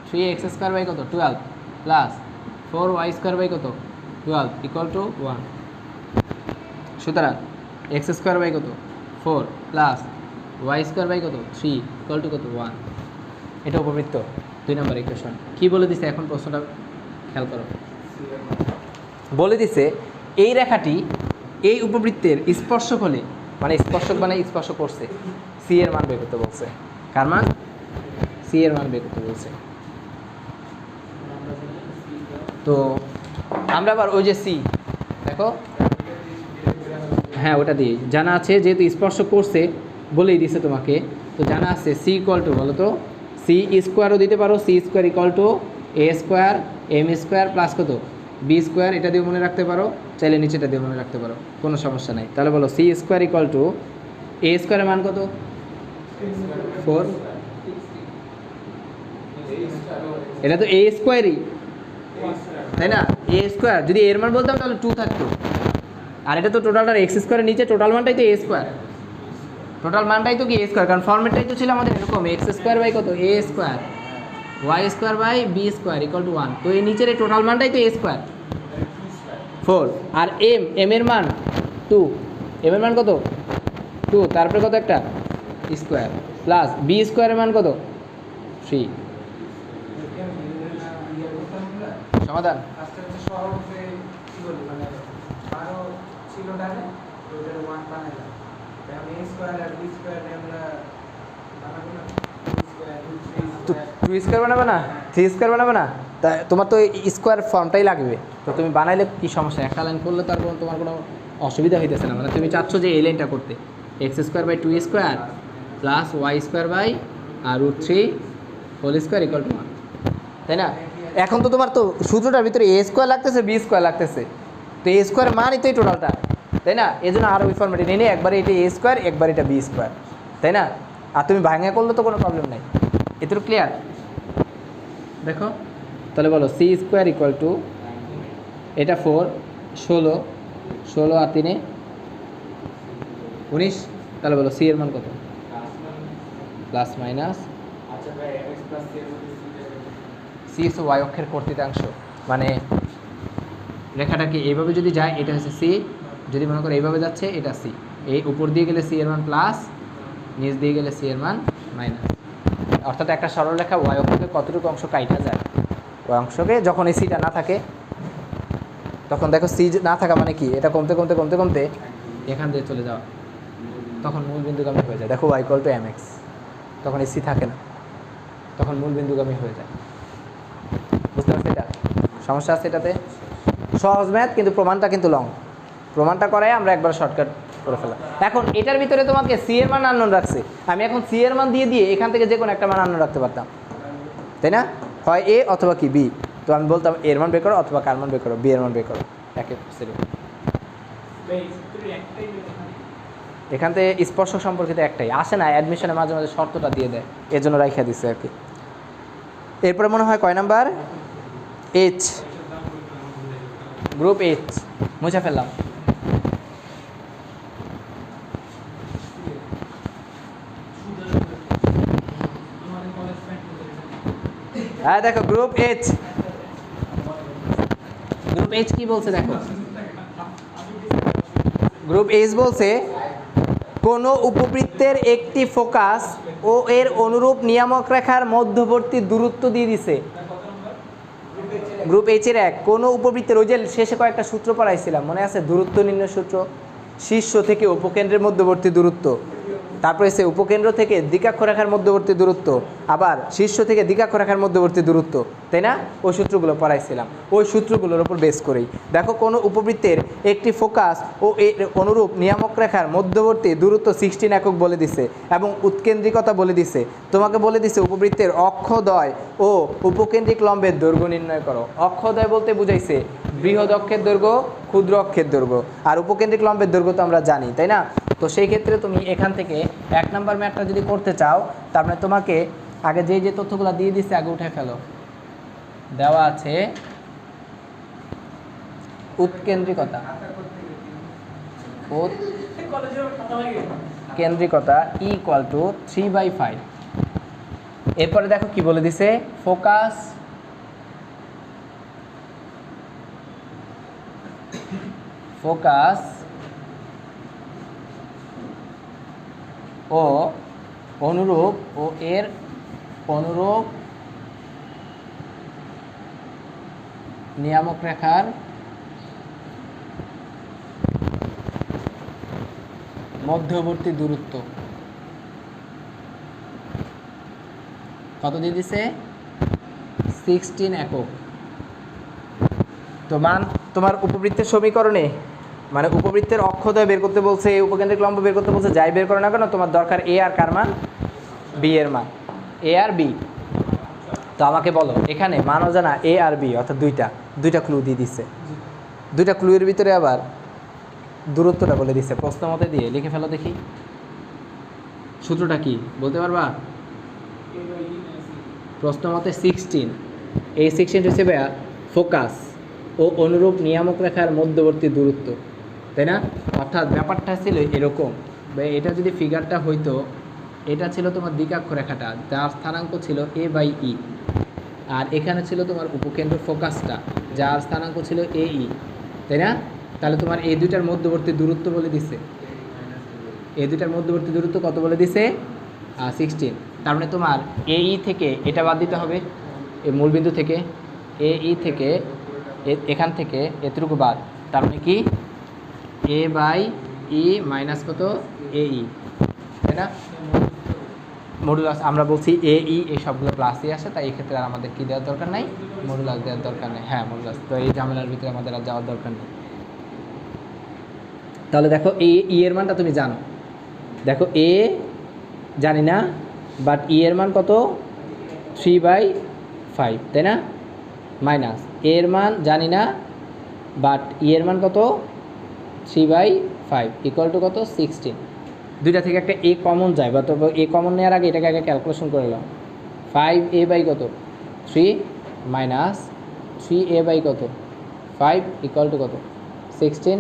3x² বাই কত 12 প্লাস 4y² বাই কত 12 ইকুয়াল টু 1। সুতরাং x² বাই কত 4 প্লাস y² বাই কত 3 ইকুয়াল টু কত 1। এটা উপবৃত্ত 2 নম্বর ইকুয়েশন। কী বলে দিছে এখন প্রশ্নটা খেয়াল করো, বলে দিছে এই রেখাটি এই উপবৃত্তের স্পর্শক হলে, মানে স্পর্শক মানে স্পর্শ করছে, সি এর মান বের করতে বলছে। কার মান? সি এর মান বের করতে বলছে। তো আমরা আবার ওই যে সি দেখো, হ্যাঁ ওটা দিয়ে জানা আছে, যেহেতু স্পর্শ করছে বলেই দিছে তোমাকে, তো জানা আছে সি ইকুয়াল টু, বলো তো, সি স্কোয়ারও দিতে পারো, C square equal to A square M square plus কত বি স্কোয়ার, এটা দিয়ে মনে রাখতে পারো, চাইলে নিচেটা দিয়ে মনে রাখতে পারো, কোনো সমস্যা নাই। তাহলে বলো সি স্কোয়ার ইকুয়াল টু এ স্কোয়ারের মান কত 4, এটা তো এ স্কোয়ারই তাই না, এ স্কোয়ার, যদি এর মান বলতাম তাহলে 2 থাকতো, আর এটা তো টোটালটার এক্স স্কোয়ারের নিচে টোটাল মানটাই তো এ স্কোয়ার, টোটাল মানটাই তো কি এ স্কোয়ার, কারণ ফর্মেটটাই তো ছিল আমাদের এরকম এক্স স্কোয়ার বাই কত A square Y square by B square equal to 1। তো এই নিচের এই টোটাল মানটাই তো এ স্কোয়ার 4, আর এম এর মান 2, এম এর মান কত 2, তারপরে কত একটা স্কোয়ার প্লাস বি স্কোয়ারের মান কত 3। সমাধান টু স্কোয়ার বানাবে না, 3 স্কোয়ার বানাবে না, তা তোমার তো স্কোয়ার ফর্মটাই লাগবে, তো তুমি বানাইলে কি সমস্যা, একটা লাইন করলে তারপর তোমার কোনো অসুবিধা হইতেছে না, মানে তুমি চাচ্ছ যে এই লাইনটা করতে X square by 2 square plus Y square by আর √3 হোল স্কোয়ার ইকুয়াল টু 1, তাই না। এখন তো তোমার তো সূত্রটার ভিতরে এ স্কোয়ার লাগতেছে বি স্কোয়ার লাগতেছে, তো এ স্কোয়ার মানই তো এই টোটালটা, তাই না, এই জন্য আরও ওই ফর্মেটে নিয়ে একবারে এটা এ স্কোয়ার একবার এটা বি স্কোয়ার, তাই না, আর তুমি ভাঙা করলে তো কোনো প্রবলেম নাই। এত ক্লিয়ার দেখো, তাহলে বলো সি স্কোয়ার ইকুয়াল টু এটা 4 16 আর 3 19, তাহলে বলো সি এর মান কত প্লাস মাইনাস সি হচ্ছে ওয়াই অক্ষের কর্তৃতাংশ, মানে রেখাটাকে এইভাবে যদি যায় এটা হচ্ছে সি, যদি মনে করো এইভাবে যাচ্ছে এটা সি, এই উপর দিয়ে গেলে সি এর মান প্লাস, নিচ দিয়ে গেলে সি এর মান মাইনাস, অর্থাৎ একটা সরলরেখা ওয়াই অক্ষকে কতটুকু অংশ কাটা যায়, ওই অংশকে যখন এই সিটা না থাকে, তখন দেখো সি না থাকা মানে কি, এটা কমতে কমতে কমতে কমতে এখান দিয়ে চলে যাওয়া, তখন মূল বিন্দুগামী হয়ে যায়। দেখো Y equal to M X, তখন এই সি থাকে না, তখন মূল বিন্দুগামী হয়ে যায়। বুঝতে পারছি, এটা সমস্যা আছে এটাতে, সহজ ম্যাথ কিন্তু প্রমাণটা কিন্তু লং, প্রমাণটা করাই আমরা একবার শর্টকাট করে ফেলা। এখন এটার ভিতরে তোমাকে সি এর মান আননোন রাখছে, আমি এখন সি এর মান দিয়ে দিয়ে এখান থেকে যে কোনো একটা মান আননোন রাখতে পারতাম, তাই না, হয় এ অথবা কি বি, তো আমি বলতাম এর মান বের করো অথবা কার মান বের করো, বি এর মান বের করো, একে এখান থেকে স্পর্শ সম্পর্কিত একটাই আসে না, অ্যাডমিশনে মাঝে মাঝে শর্তটা দিয়ে দেয়, এর জন্য রাইখা দিচ্ছে আর কি। এরপরে মনে হয় কয় নাম্বার, এইচ, গ্রুপ এইচ মুছে ফেললাম। হ্যাঁ দেখো গ্রুপ এইচ, গ্রুপ এইচ কি বলছে দেখো, গ্রুপ এইচ বলছে কোনো উপবৃত্তের একটি ফোকাস ও এর অনুরূপ নিয়ামক রেখার মধ্যবর্তী দূরত্ব দিয়ে দিছে। গ্রুপ এইচ এর 1, কোনো উপবৃত্তের, ওই যে শেষে কয়েকটা সূত্র পড়াইছিলাম মনে আছে, দূরত্ব নির্ণয় সূত্র, শীর্ষ থেকে উপকেন্দ্রের মধ্যবর্তী দূরত্ব, তারপরে সে উপকেন্দ্র থেকে দ্বিকাক্ষরেখার মধ্যবর্তী দূরত্ব, আবার শীর্ষ থেকে দ্বিকাক্ষরেখার মধ্যবর্তী দূরত্ব, তাই না, ওই সূত্রগুলো পড়াইছিলাম, ওই সূত্রগুলোর উপর বেস করেই দেখো কোনো উপবৃত্তের একটি ফোকাস ও এর অনুরূপ নিয়ামক রেখার মধ্যবর্তী দূরত্ব 16 একক বলে দিছে এবং উৎকেন্দ্রিকতা বলে দিছে, তোমাকে বলে দিছে উপবৃত্তের অক্ষদ্বয় ও উপকেন্দ্রিক লম্বের দৈর্ঘ্য নির্ণয় করো। অক্ষদ্বয় বলতে বুঝাইছে বৃহৎ অক্ষের দৈর্ঘ্য, ক্ষুদ্র অক্ষের দৈর্ঘ্য, আর উপকেন্দ্রিক লম্বের দৈর্ঘ্য তো আমরা জানি, তাই না। তো সেই ক্ষেত্রে তুমি এখান থেকে 1 নাম্বার ম্যাথটা যদি করতে চাও, তার মানে তোমাকে আগে যে যে তথ্যগুলো দিয়ে দিচ্ছে আগে উঠে ফেলো। দেওয়া আছে উৎকেন্দ্রিকতা উৎকেন্দ্রিকতা ইকুয়াল টু 3/5। এরপরে দেখো কি বলে দিছে, ফোকাস ও অনুরূপ ও এর অনুরূপ নিয়ামক রেখার মধ্যবর্তী দূরত্ব কত দিয়ে দিছে, 16 একক। তো মান তোমার উপবৃত্তের সমীকরণে মানে উপবৃত্তের অক্ষদ্বয় বের করতে বলছে, উপকেন্দ্রিক লম্ব বের করতে বলছে, যাই বের করো না কেন তোমার দরকার এ আর কার মান, বি এর মান, এ আর বি। তো আমাকে বলো এখানে মান অজানা এ আর বি অর্থাৎ দুইটা ক্লু দিয়ে দিচ্ছে, দুইটা ক্লুয়ের ভিতরে আবার দূরত্বটা বলে দিচ্ছে। প্রশ্ন মতে দিয়ে লিখে ফেলো দেখি, সূত্রটা কি বলতে পারবা? প্রশ্ন মতে 16, এই 16 হচ্ছে ভাইয়া ফোকাস ও অনুরূপ নিয়ামক রেখার মধ্যবর্তী দূরত্ব, তাই না? অর্থাৎ ব্যাপারটা ছিল এরকম, এটা যদি ফিগারটা হইতো, এটা ছিল তোমার দ্বিকাক্ষ রেখাটা যার স্থানাঙ্ক ছিল a/e, আর এখানে ছিল তোমার উপকেন্দ্র ফোকাসটা যার স্থানাঙ্ক ছিল AE, তাই না? তাহলে তোমার এই দুইটার মধ্যবর্তী দূরত্ব বলে দিছে, এই দুইটার মধ্যবর্তী দূরত্ব কত বলে দিছে, 16। তার মানে তোমার AE থেকে এটা বাদ দিতে হবে, এই মূলবিন্দু থেকে AE থেকে এখান থেকে এতটুকু বাদ, তার মানে কি a/e মাইনাস কত AE, তাই না? মডুলাস আমরা বলছি AE, এই সবগুলো প্লাসই আসে, তাই এই ক্ষেত্রে আর আমাদের কি দেওয়ার দরকার নাই, মডুলাস দেওয়ার দরকার নেই। হ্যাঁ মডুলাস, তো এই ঝামেলার ভিতরে আমাদের আর যাওয়ার দরকার নেই। তাহলে দেখো ই এর মানটা তুমি জানো, দেখো এ জানি না, বাট ই এর মান কত 3/5, তাই না? মাইনাস এর মান জানি না, বাট ই এর মান কত 3/5 ইকুয়াল টু কত 16। দুইটা থেকে একটা এ কমন যায়, বা তো এ কমন নেওয়ার আগে এটাকে আগে ক্যালকুলেশন করে নাও। 5a/ কত 3 মাইনাস 3a/ কত 5 ইকুয়াল টু কত 16।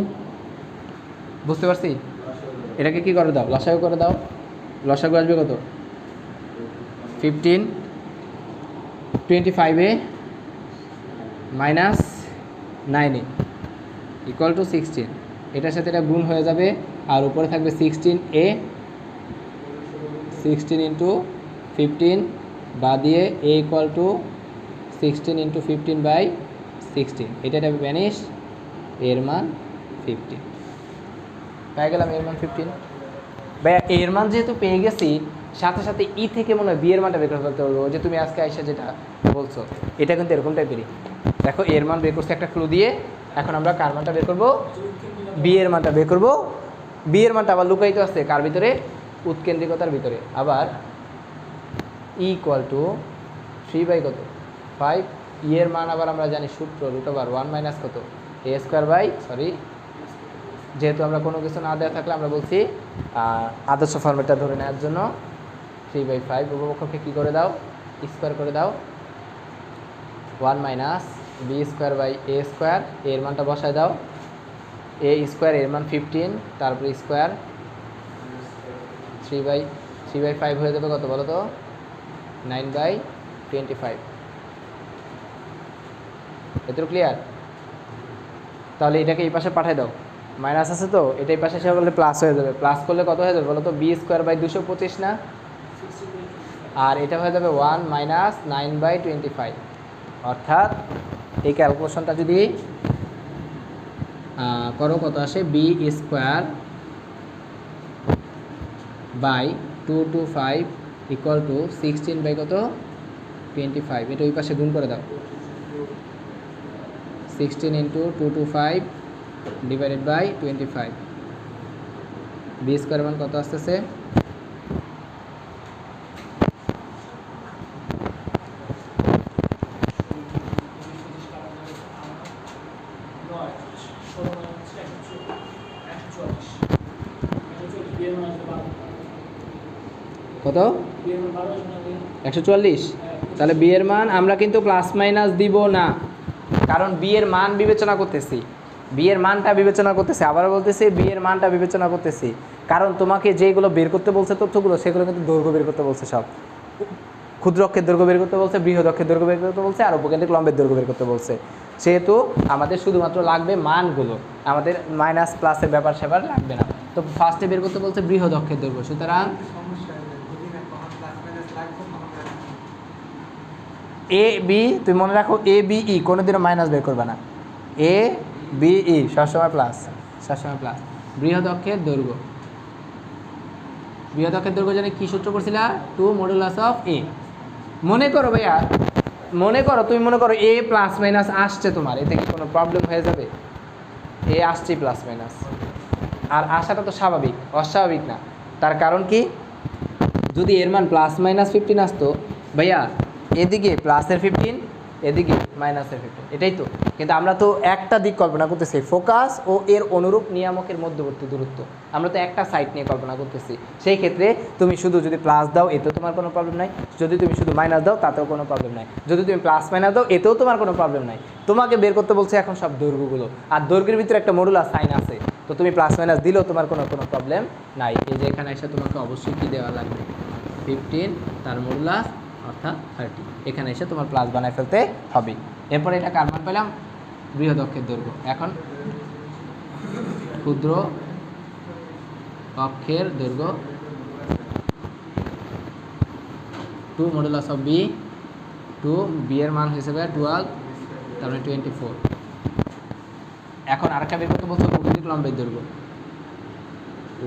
বুঝতে পারছি? এটাকে কি করে দাও, লসাগু করে দাও। লসাগু আসবে কত 15, 25a minus 9a equal to 16। এটার সাথে এটা গুণ হয়ে যাবে, আর উপরে থাকবে 16a, 16 ইন্টু 15 বা দিয়ে a ইকুয়াল টু 16 ইন্টু 15/16। এটা ভ্যানিশ, এর মান 15 পেয়ে গেলাম, এর মান 15। ভাইয়া এর মান যেহেতু পেয়ে গেছি, সাথে সাথে ই থেকে মনে হয় বি এর মানটা বের করতে পারবো, যে তুমি আজকে আইসা যেটা বলছো এটা কিন্তু এরকম টাইপেরই। দেখো এর মান বের করছে একটা ক্লু দিয়ে, এখন আমরা কার মানটা বের করবো, বি এর মানটা বের করবো। বি এর মানটা আবার লুকায়িত আছে কার ভিতরে, উৎকেন্দ্রিকতার ভিতরে। আবার ই ইকুয়াল টু 3 কত 5, ই এর মান আবার আমরা জানি সূত্র √1 মাইনাস কত a², যেহেতু আমরা কোনো কিছু না দেওয়া থাকলে আমরা বলছি আদর্শ ফর্মেটটা ধরে নেওয়ার জন্য 3/5 উপপক্ষকে কী করে দাও, স্কোয়ার করে দাও, 1 মাইনাস b²/a², এর মানটা বসায় দাও, a² এর মান 15, তারপরে স্কোয়ার 3/5 হয়ে যাবে কত বলো তো 9/25। এত ক্লিয়ার? তাহলে এটাকে এই পাশে পাঠিয়ে দাও, মাইনাস আছে তো, এটা এই পাশে এসে বললে প্লাস হয়ে যাবে। প্লাস করলে কত হয়ে যাবে বলো তো, b²/225 না, আর এটা হয়ে যাবে 1 মাইনাস 9/25। অর্থাৎ এই ক্যালকুলেশনটা যদি করো কত আসে, b²/225 ইকুয়াল টু 16 কত 25। এটা ওই পাশে গুণ করে দাও, 16 ইন্টু 225 ডিভাইডেড বাই 25। b² মান কত আসতেছে, কত 144। তাহলে বি এর মান আমরা কিন্তু প্লাস মাইনাস দিব না, কারণ বি এর মান বিবেচনা করতেছি। বি এর মানটা বিবেচনা করতেছি, আবারও বলতেছি বি এর মানটা বিবেচনা করতেছি, কারণ তোমাকে যেগুলো বের করতে বলছে তথ্যগুলো সেগুলো কিন্তু দৈর্ঘ্য বের করতে বলছে সব। ক্ষুদ্র অক্ষের দৈর্ঘ্য বের করতে বলছে, বৃহৎ অক্ষের দৈর্ঘ্য বের করতে বলছে, আর উপকেন্দ্রিক লম্বের দৈর্ঘ্য বের করতে বলছে। সেহেতু আমাদের শুধুমাত্র লাগবে মানগুলো, আমাদের মাইনাস প্লাসের ব্যাপার স্যাপার লাগবে না। তো ফার্স্টে বের করতে বলছে বৃহৎ অক্ষের দৈর্ঘ্য, সুতরাং এ বি, তুমি মনে রাখো এ বি ই কোনোদিনও মাইনাস বের করবে না, এ বি ই সবসময় প্লাস, সবসময় প্লাস। বৃহৎ অক্ষের দৈর্ঘ্য, বৃহৎ অক্ষের দৈর্ঘ্য জানি কী সূত্র করছিলা, 2 মডুলাস অফ এ। মনে করো ভাইয়া, মনে করো তুমি মনে করো এ প্লাস মাইনাস আসছে, তোমার এতে কি কোনো প্রবলেম হয়ে যাবে? এ আসছে প্লাস মাইনাস, আর আসাটা তো স্বাভাবিক, অস্বাভাবিক না। তার কারণ কি, যদি এর মান প্লাস মাইনাস 15 আসতো ভাইয়া, এদিকে প্লাসের 15 এদিকে মাইনাসের 15, এটাই তো। কিন্তু আমরা তো একটা দিক কল্পনা করতেছি, ফোকাস ও এর অনুরূপ নিয়ামকের মধ্যবর্তী দূরত্ব, আমরা তো একটা সাইড নিয়ে কল্পনা করতেছি। সেই ক্ষেত্রে তুমি শুধু যদি প্লাস দাও এতেও তোমার কোনো প্রবলেম নাই, যদি তুমি শুধু মাইনাস দাও তাতেও কোনো প্রবলেম নাই, যদি তুমি প্লাস মাইনাস দাও এতেও তোমার কোনো প্রবলেম নাই। তোমাকে বের করতে বলছে এখন সব দৈর্ঘ্যগুলো, আর দৈর্ঘ্যের ভিতরে একটা মডুলাস সাইন আছে, তো তুমি প্লাস মাইনাস দিলেও তোমার কোনো প্রবলেম নাই। এই যে এখানে এসে তোমাকে অবশ্যই কী দেওয়া লাগবে, 15 তার মডুলাস অর্থাৎ 30, এখানে এসে তোমার প্লাস বানায় ফেলতে হবে। এরপরে এটা কার মান পেলাম, বৃহৎ অক্ষের দৈর্ঘ্য। এখন ক্ষুদ্র অক্ষের দৈর্ঘ্য 2 মডুলাস অফ বি, 2 বি এর মান হিসেবে 12, তারপরে 24। এখন আরেকটা বের করতে বলছো উপকেন্দ্রিক লম্বের দৈর্ঘ্য,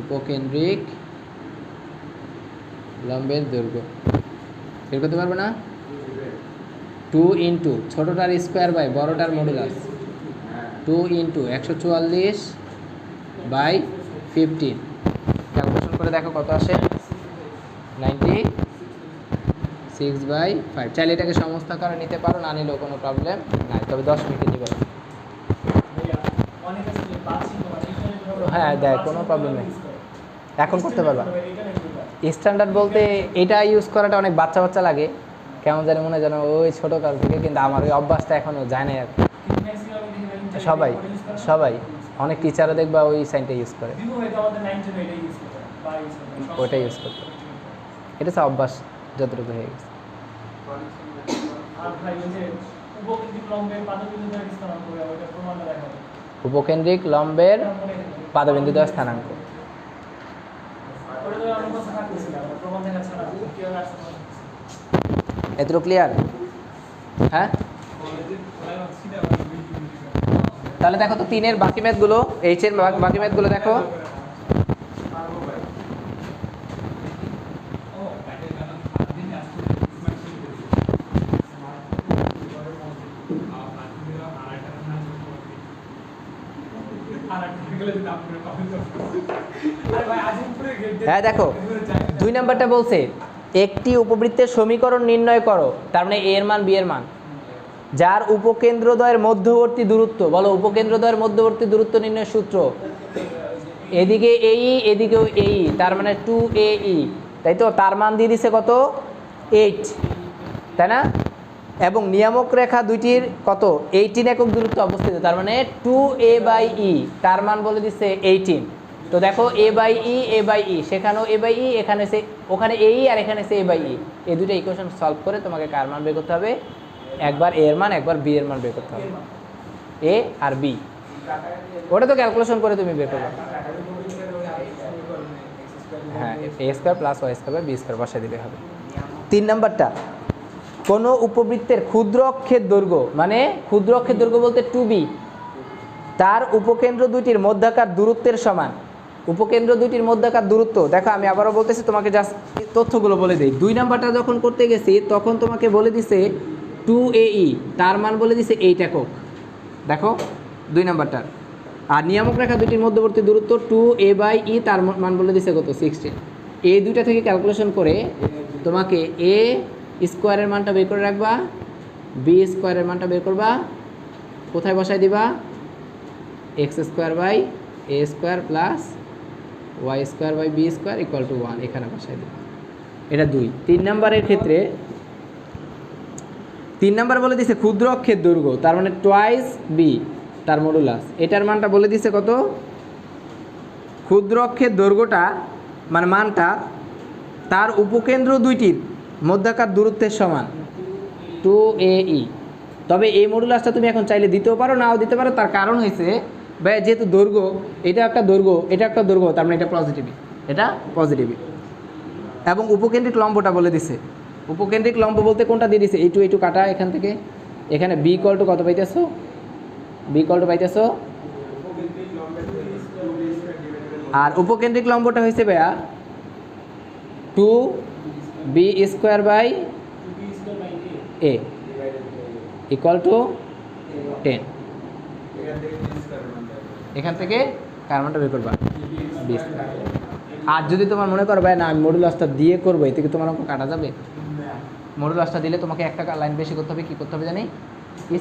উপকেন্দ্রিক লম্বের দৈর্ঘ্য বের করতে পারবে না, 2 ইন্টু ছোটোটার স্কোয়ার বাই বড়টার মডুলাস, 2 ইন্টু 144 বাই 15, ক্যালকুলেশন করে দেখো কত আসে, 96/5। চাইলে এটাকে সমস্ত আকারে নিতে পারো, না নিলেও কোনো প্রবলেম নাই, তবে 10 মিনিটে নিবে। হ্যাঁ দেয়, কোনো প্রবলেম নেই, এখন করতে পারবা। স্ট্যান্ডার্ড বলতে এটা ইউজ করাটা অনেক বাচ্চা বাচ্চা লাগে, কেমন জানি মনে যেন ওই ছোটো কাল থেকে, কিন্তু আমার ওই অভ্যাসটা এখনও যায় না আর কি। সবাই সবাই অনেক টিচারও দেখবা ওই সাইনটা ইউজ করে, ওইটা ইউজ করতে, এটা তো অভ্যাস যতটুকু হয়ে গেছে। উপকেন্দ্রিক লম্বের পাদবিন্দু দেওয়া স্থানাঙ্ক, এতটুকু ক্লিয়ার? হ্যাঁ, তাহলে দেখো তো 3-এর বাকি ম্যাথগুলো, এইচের বাকি ম্যাথগুলো দেখো। হ্যাঁ দেখো 2 নাম্বারটা বলছে একটি উপবৃত্তের সমীকরণ নির্ণয় করো, তার মানে এ এর মান বি এর মান, যার উপকেন্দ্রদ্বয়ের মধ্যবর্তী দূরত্ব, বলো উপকেন্দ্রদ্বয়ের মধ্যবর্তী দূরত্ব নির্ণয়ের সূত্র, এদিকে এই এদিকেও এই, তার মানে 2AE, তাই তো। তার মান দিয়ে দিছে কত, 8, তাই না? এবং নিয়ামক রেখা দুইটির কত, 18 একক দূরত্ব অবস্থিত, তার মানে 2A/E, তার মান বলে দিচ্ছে 18। তো দেখো A/E, সেখানেও A/E, এখানে সে ওখানে AE আর এখানে সে A/E, এই দুটো ইকুয়েশন সলভ করে তোমাকে কার মান বের করতে হবে, একবার A এর মান একবার B এর মান বের করতে হবে, A আর B, ওটা তো ক্যালকুলেশন করে তুমি বের করবে। হ্যাঁ, A² + Y² B² বসাই দিলে হবে। 3 নাম্বারটা, কোনো উপবৃত্তের ক্ষুদ্র অক্ষের দৈর্ঘ্য, মানে ক্ষুদ্র অক্ষের দৈর্ঘ্য বলতে 2B, তার উপকেন্দ্র দুইটির মধ্যাকার দূরত্বের সমান। উপকেন্দ্র দুইটির মধ্যাকার দূরত্ব দেখো, আমি আবারও বলতেছি, তোমাকে জাস্ট তথ্যগুলো বলে দিই। 2 নাম্বারটা যখন করতে গেছি তখন তোমাকে বলে দিছে 2AE, তার মান বলে দিছে 8 একক, দেখো 2 নাম্বারটার। আর নিয়ামক রেখা দুইটির মধ্যবর্তী দূরত্ব 2A/E, তার মান বলে দিছে কত, 16। এই দুইটা থেকে ক্যালকুলেশন করে তোমাকে A স্কোয়ারের মানটা বের করে রাখবা, B স্কোয়ারের মানটা বের করবা, কোথায় বসাই দিবা, x² / A² + Y² / B² = 1, এখানে বসাই দিবা। এটা 2। 3 নাম্বারের ক্ষেত্রে 3 নাম্বার বলে দিছে ক্ষুদ্র অক্ষের দৈর্ঘ্য, তার মানে 2B, তার মডুলাস। এটার মানটা বলে দিছে কত, ক্ষুদ্র অক্ষের দৈর্ঘ্যটা মানে মানটা তার উপকেন্দ্র দুইটির মধ্যাকার দূরত্বের সমান 2AE। তবে এই মডুলাসটা তুমি এখন চাইলে দিতেও পারো, নাও দিতে পারো। তার কারণ হয়েছে ভাই, যেহেতু দৈর্ঘ্য, এটা একটা দৈর্ঘ্য, এটা একটা দৈর্ঘ্য, তার মানে এটা পজিটিভই, এটা পজিটিভই। এবং উপকেন্দ্রিক লম্বটা বলে দিছে। উপকেন্দ্রিক লম্ব বলতে কোনটা দিয়ে দিছে, এইটু এইটু কাটা এখান থেকে, এখানে বি ইকুয়াল টু কত পাইতেছো, বি ইকুয়াল টু পাইতেছো। আর উপকেন্দ্রিক লম্বটা হয়েছে ভাইয়া 2b² / a ইকুয়াল টু 10। এখান থেকে কার্বনটা বের করবা 20। আর যদি তোমার মনে করো ভাই না আমি মডুলাসটা দিয়ে করবো, এতে কি তোমার অঙ্ক কাটা যাবে? মডুলাসটা দিলে তোমাকে একটা লাইন বেশি করতে হবে, কী করতে হবে জানি,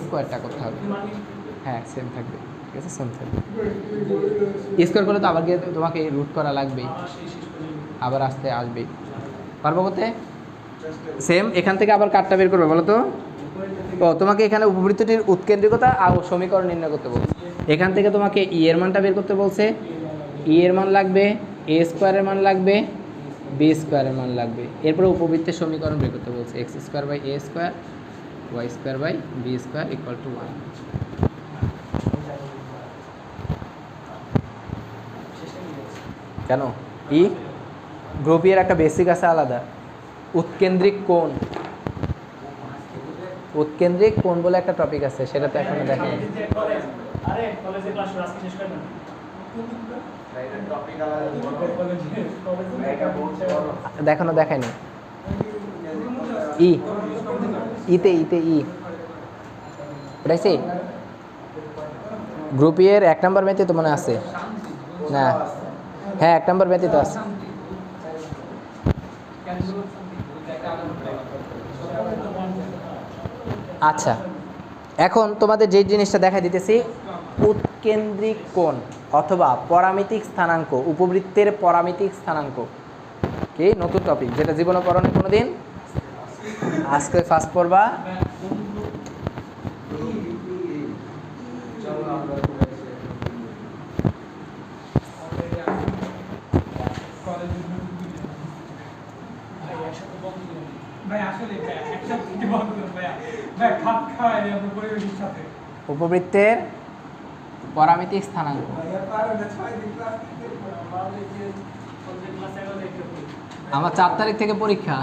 স্কোয়ারটা করতে হবে। হ্যাঁ সেম থাকবে, ঠিক আছে, সেম থাকবে। স্কোয়ার করলে তো আবার গিয়ে তোমাকে রুট করা লাগবেই, আবার আসবেই। পারবো করতে? সেম এখান থেকে আবার কাটটা বের করবে বলো তো। ও তোমাকে এখানে উপবৃত্তটির উৎকেন্দ্রিকতা আর সমীকরণ নির্ণয় করতে বলছে। এখান থেকে তোমাকে ই এর মানটা বের করতে বলছে। ই এর মান লাগবে, এ স্কোয়ারের মান লাগবে, বি স্কোয়ারের মান লাগবে। এরপরে উপবৃত্তের সমীকরণ বের করতে বলছে, x² / a² y² / b² = 1। কেন? ই গ্রুপ এর একটা বেসিক আছে আলাদা, উৎকেন্দ্রিক কোণ। উৎকেন্দ্রিক কোণ বলে একটা টপিক আছে, সেটা তো এখনো দেখেন। দেখানো দেখায়নি। ইতে এটাইছে গ্রুপ এর 1 নম্বর ম্যাথে তো মনে আছে না? হ্যাঁ 1 নম্বর ম্যাথে তো আছে। আচ্ছা এখন তোমাদের যে জিনিসটা দেখা দিতেছি, উৎকেন্দ্রিক কোণ অথবা পরামিতিক স্থানাঙ্ক, উপবৃত্তের পরামিতিক স্থানাঙ্ক কি নতুন টপিক, যেটা জীবনে পড়ানো কোনোদিন, আজকে ফার্স্ট পড়বা। উপবৃত্তের পরামিতিক স্থানাঙ্ক। আমার 4 তারিখ থেকে পরীক্ষা।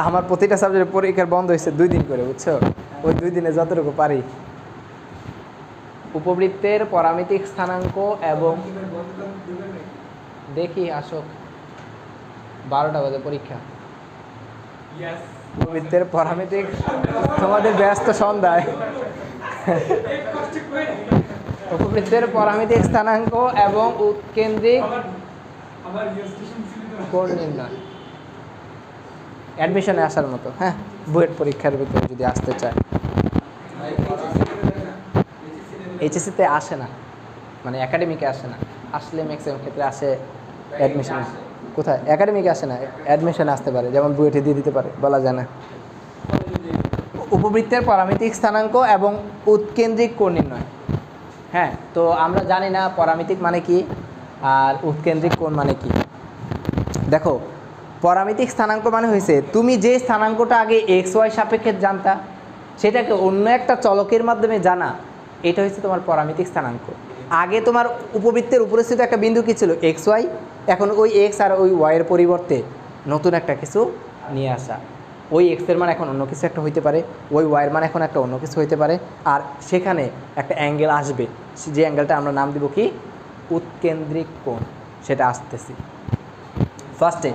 আমার প্রতিটা সাবজেক্টের পরীক্ষার বন্ধ হয়েছে 2 দিন করে, বুঝছো? ওই 2 দিনে যতটুকু পারি। উপবৃত্তের পরামিতিক স্থানাঙ্ক এবং দেখি আসুক, 12টা বাজে পরীক্ষা। উপবৃত্তের পরামিতিক, তোমাদের ব্যস্ত সন্ধ্যায়। উপবৃত্তের পরামিতিক স্থানাঙ্ক এবং উৎকেন্দ্রিক কোণ নির্ণয় অ্যাডমিশনে আসার মতো। হ্যাঁ বুয়েট পরীক্ষার ভিতরে যদি আসতে চায়। এইচএসসিতে আসে না, মানে একাডেমিকে আসে না, আসলে ম্যাক্সিমাম ক্ষেত্রে আসে অ্যাডমিশনে। কোথায়? একাডেমিকে আসে না, অ্যাডমিশনে আসতে পারে, যেমন বুয়েটে দিয়ে দিতে পারে, বলা যায় না। উপবৃত্তের পরামিতিক স্থানাঙ্ক এবং উৎকেন্দ্রিক কোণ নির্ণয়। হ্যাঁ তো আমরা জানি না পরামিতিক মানে কি আর উৎকেন্দ্রিক কোণ মানে কি। দেখো পরামিতিক স্থানাঙ্ক মানে হয়েছে তুমি যে স্থানাঙ্কটা আগে XY সাপেক্ষে জানতা, সেটাকে অন্য একটা চলকের মাধ্যমে জানা, এটা হচ্ছে তোমার পরামিতিক স্থানাঙ্ক। আগে তোমার উপবৃত্তের উপরে স্থিত একটা বিন্দু কী ছিল? XY। এখন ওই X আর ওই Y এর পরিবর্তে নতুন একটা কিছু নিয়ে আসা। ওই X এর মান এখন অন্য কিছু একটা হইতে পারে, ওই Y এর মান এখন একটা অন্য কিছু হইতে পারে, আর সেখানে একটা অ্যাঙ্গেল আসবে, যে অ্যাঙ্গেলটা আমরা নাম দিব কি? উৎকেন্দ্রিক কোণ। সেটা আসতেছি ফার্স্টে।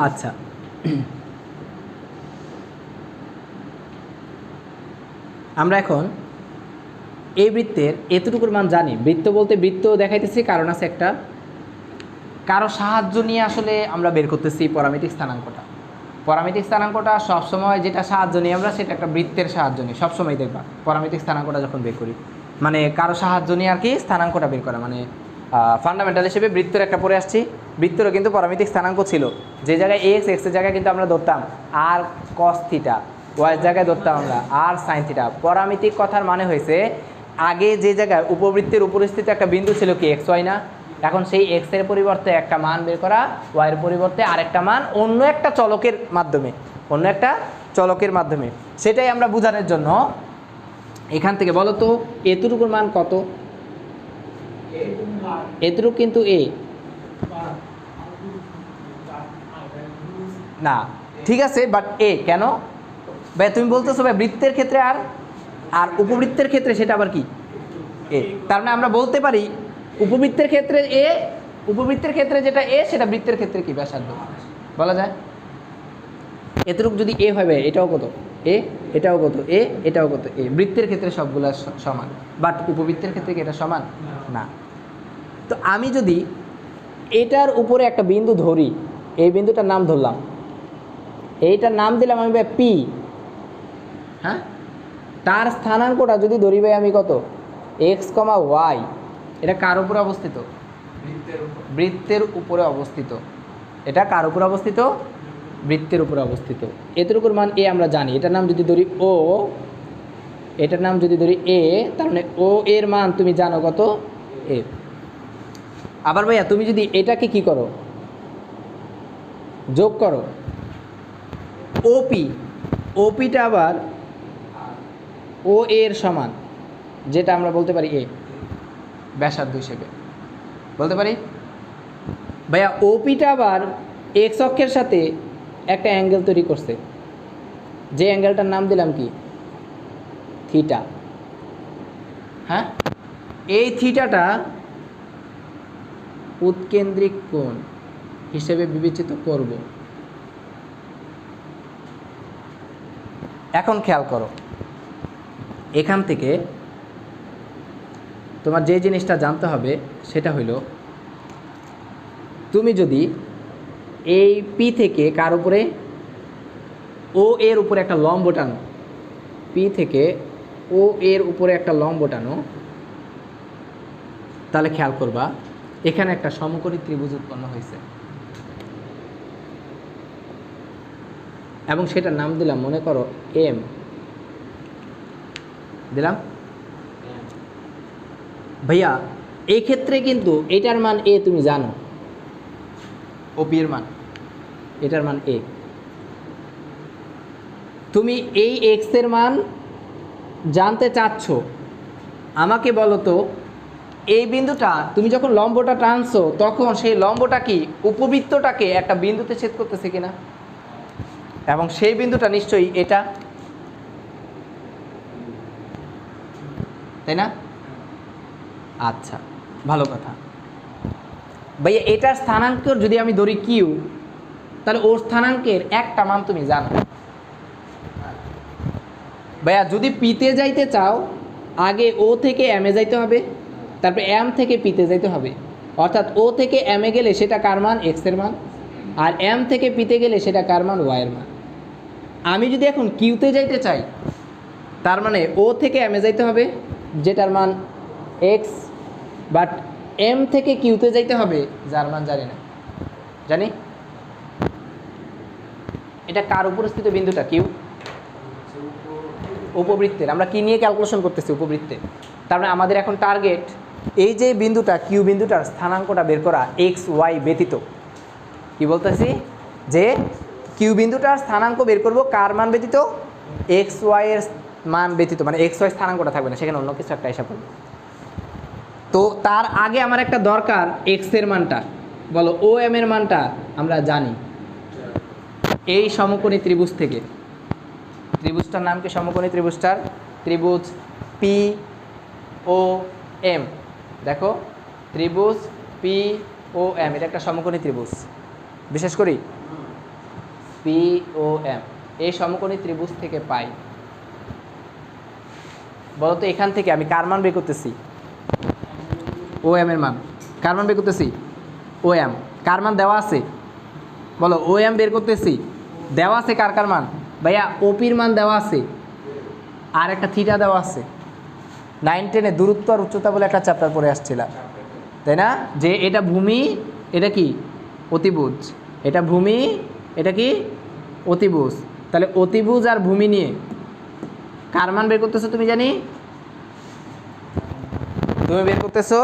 আচ্ছা, আমরা এখন এই বৃত্তের এতটুকুর মান জানি। বৃত্ত বলতে বৃত্ত দেখাইতেছি, কারণ আছে একটা, কারো সাহায্য নিয়ে আসলে আমরা বের করতেছি পরামিতিক স্থানাঙ্কটা। পরামিতিক স্থানাঙ্কটা সবসময় যেটা সাহায্য নিই আমরা, সেটা একটা বৃত্তের সাহায্য নিই সবসময়। দেখবা পরামিতিক স্থানাঙ্কটা যখন বের করি, মানে কারো সাহায্য নিয়ে আর কি স্থানাঙ্কটা বের করা, মানে ফান্ডামেন্টাল হিসেবে বৃত্তের একটা পড়ে আসছি। বৃত্তেরও কিন্তু পরামিতিক স্থানাঙ্ক ছিল, যে জায়গায় এক্সের জায়গায় কিন্তু আমরা ধরতাম আর কস থিটা, ওয়াইয়ের জায়গায় ধরতাম আমরা আর সাইন থিটা। পরামিতিক কথার মানে হয়েছে আগে যে জায়গায় উপবৃত্তের উপরিস্থিত একটা বিন্দু ছিল কি এক্স ওয়াই না, এখন সেই এক্সের পরিবর্তে একটা মান বের করা, ওয়াইয়ের পরিবর্তে আরেকটা মান অন্য একটা চলকের মাধ্যমে, অন্য একটা চলকের মাধ্যমে। সেটাই আমরা বোঝানোর জন্য এখান থেকে বলো তো এতটুকুর মান কত? এতটুকু কিন্তু এ না, ঠিক আছে, বাট এ কেন ভাই? তুমি বলতেছো ভাই বৃত্তের ক্ষেত্রে আর আর উপবৃত্তের ক্ষেত্রে সেটা আবার কি এ। তার মানে আমরা বলতে পারি উপবৃত্তের ক্ষেত্রে এ, উপবৃত্তের ক্ষেত্রে যেটা এ সেটা বৃত্তের ক্ষেত্রে কি ব্যাসার্ধ বলা যায়। এতটুকু যদি এ হবে, এটাও কত এ, এটাও কত এ, এটাও কত এ। বৃত্তের ক্ষেত্রে সবগুলো সমান, বাট উপবৃত্তের ক্ষেত্রে কি এটা সমান না। তো আমি যদি এটার উপরে একটা বিন্দু ধরি, এই বিন্দুটার নাম ধরলাম, এইটার নাম দিলাম আমি ভাই পি, হ্যাঁ, তার স্থানাঙ্কটা যদি ধরি ভাই আমি কত এক্স কমা ওয়াই, এটা কার উপরে অবস্থিত? বৃত্তের উপরে অবস্থিত। এটা কার উপরে অবস্থিত? বৃত্তের উপরে অবস্থিত। এতটুকুর মান এ আমরা জানি। এটার নাম যদি ধরি ও, এটার নাম যদি ধরি এ, তার মানে ও এর মান তুমি জানো কত এ। আবার ভাইয়া তুমি যদি এটাকে কি করো, যোগ করো ওপি, ওপিটা আবার ও এর সমান, যেটা আমরা বলতে পারি এ ব্যাসার্ধ হিসেবে বলতে পারি। ভাইয়া ওপিটা আবার এক্স অক্ষের সাথে একটা অ্যাঙ্গেল তৈরি করছে, যে অ্যাঙ্গেলটার নাম দিলাম কি থিটা। হ্যাঁ, এই থিটাটা উৎকেন্দ্রিক কোণ হিসেবে বিবেচিত করব। এখন খেয়াল করো, এখান থেকে তোমার যে জিনিসটা জানতে হবে সেটা হইল, তুমি যদি এই পি থেকে কার উপরে ও এর উপরে একটা লম্ব টানো, পি থেকে ও এর উপরে একটা লম্ব টানো, তাহলে খেয়াল করবা এখানে একটা সমকোণী ত্রিভুজ উৎপন্ন হয়েছে, এবং সেটার নাম দিলাম মনে করো এম দিলাম। ভাইয়া এই ক্ষেত্রে কিন্তু এটার মান এ তুমি জানো, ওপি এর মান, এটার মান এ। তুমি এই এক্স এর মান জানতে চাচ্ছ, আমাকে বলো তো এই বিন্দুটা তুমি যখন লম্বটা টানছো তখন সেই লম্বটা কি উপবৃত্তটাকে একটা বিন্দুতে ছেদ করতেছে কিনা, এবং সেই বিন্দুটা নিশ্চয়ই এটা, তাই না? আচ্ছা, ভালো কথা। ভাইয়া এটার স্থানাঙ্ক যদি আমি ধরি কিউ, তাহলে ওর স্থানাঙ্কের একটা মান তুমি জানো। ভাইয়া যদি পিতে যাইতে চাও, আগে ও থেকে এমে যাইতে হবে, তারপরে এম থেকে পিতে যাইতে হবে। অর্থাৎ ও থেকে এমে গেলে সেটা কার মান এক্স এর মান, আর এম থেকে পিতে গেলে সেটা কার মান ওয়াই এর মান। আমি যদি এখন কিউতে যাইতে চাই, তার মানে ও থেকে এমে যাইতে হবে যেটার মান এক্স, বাট এম থেকে কিউতে যাইতে হবে যার মান জানি না। জানি এটা কার উপস্থিত বিন্দুটা কিউ, উপবৃত্তের। আমরা কি নিয়ে ক্যালকুলেশন করতেছি? উপবৃত্তে। তার মানে আমাদের এখন টার্গেট এই যে বিন্দুটা কিউ বিন্দুটার স্থানাঙ্কটা বের করা এক্স ওয়াই ব্যতীত। কি বলতেছি? যে কিউ বিন্দুটার স্থানাঙ্ক বের করব কার মান ব্যতীত? এক্স ওয়াই এর মান ব্যতীত, মানে এক্স ওয়াই স্থানাঙ্কটা থাকবে না, সেখানে অন্য কিছু একটা হিসাব করবে। তো তার আগে আমার একটা দরকার এক্স এর মানটা, বলো ও এম এর মানটা আমরা জানি এই সমকোণী ত্রিভুজ থেকে। ত্রিভুজটার নাম কি? সমকোণী ত্রিভুজটার ত্রিভুজ পি ও এম। দেখো ত্রিভুজ পি ও এম, এটা একটা সমকোণী ত্রিভুজ। বিশেষ করি পি ও এম এই সমকোণী ত্রিভুজ থেকে পাই। বলতো এখান থেকে আমি কার মান বের করতেছি? ও এম এর মান। কার মান বের করতেছি? ও এম। কার মান দেওয়া আছে? বলো, ও এম বের করতেছি, দেওয়া আছে কার কার মান? ভাইয়া ওপির মান দেওয়া আছে, আর একটা থিটা দেওয়া আছে। 9-10-এ দূরত্ব আর উচ্চতা বলে একটা চ্যাপ্টার পড়ে আসছিল, তাই না? যে এটা ভূমি, এটা কি অতিভুজ, এটা ভূমি, এটা কি অতিভুজ। তাহলে অতিভুজ আর ভূমি নিয়ে কার মান বের করতেছো তুমি? জানি তুমি বের করতেছো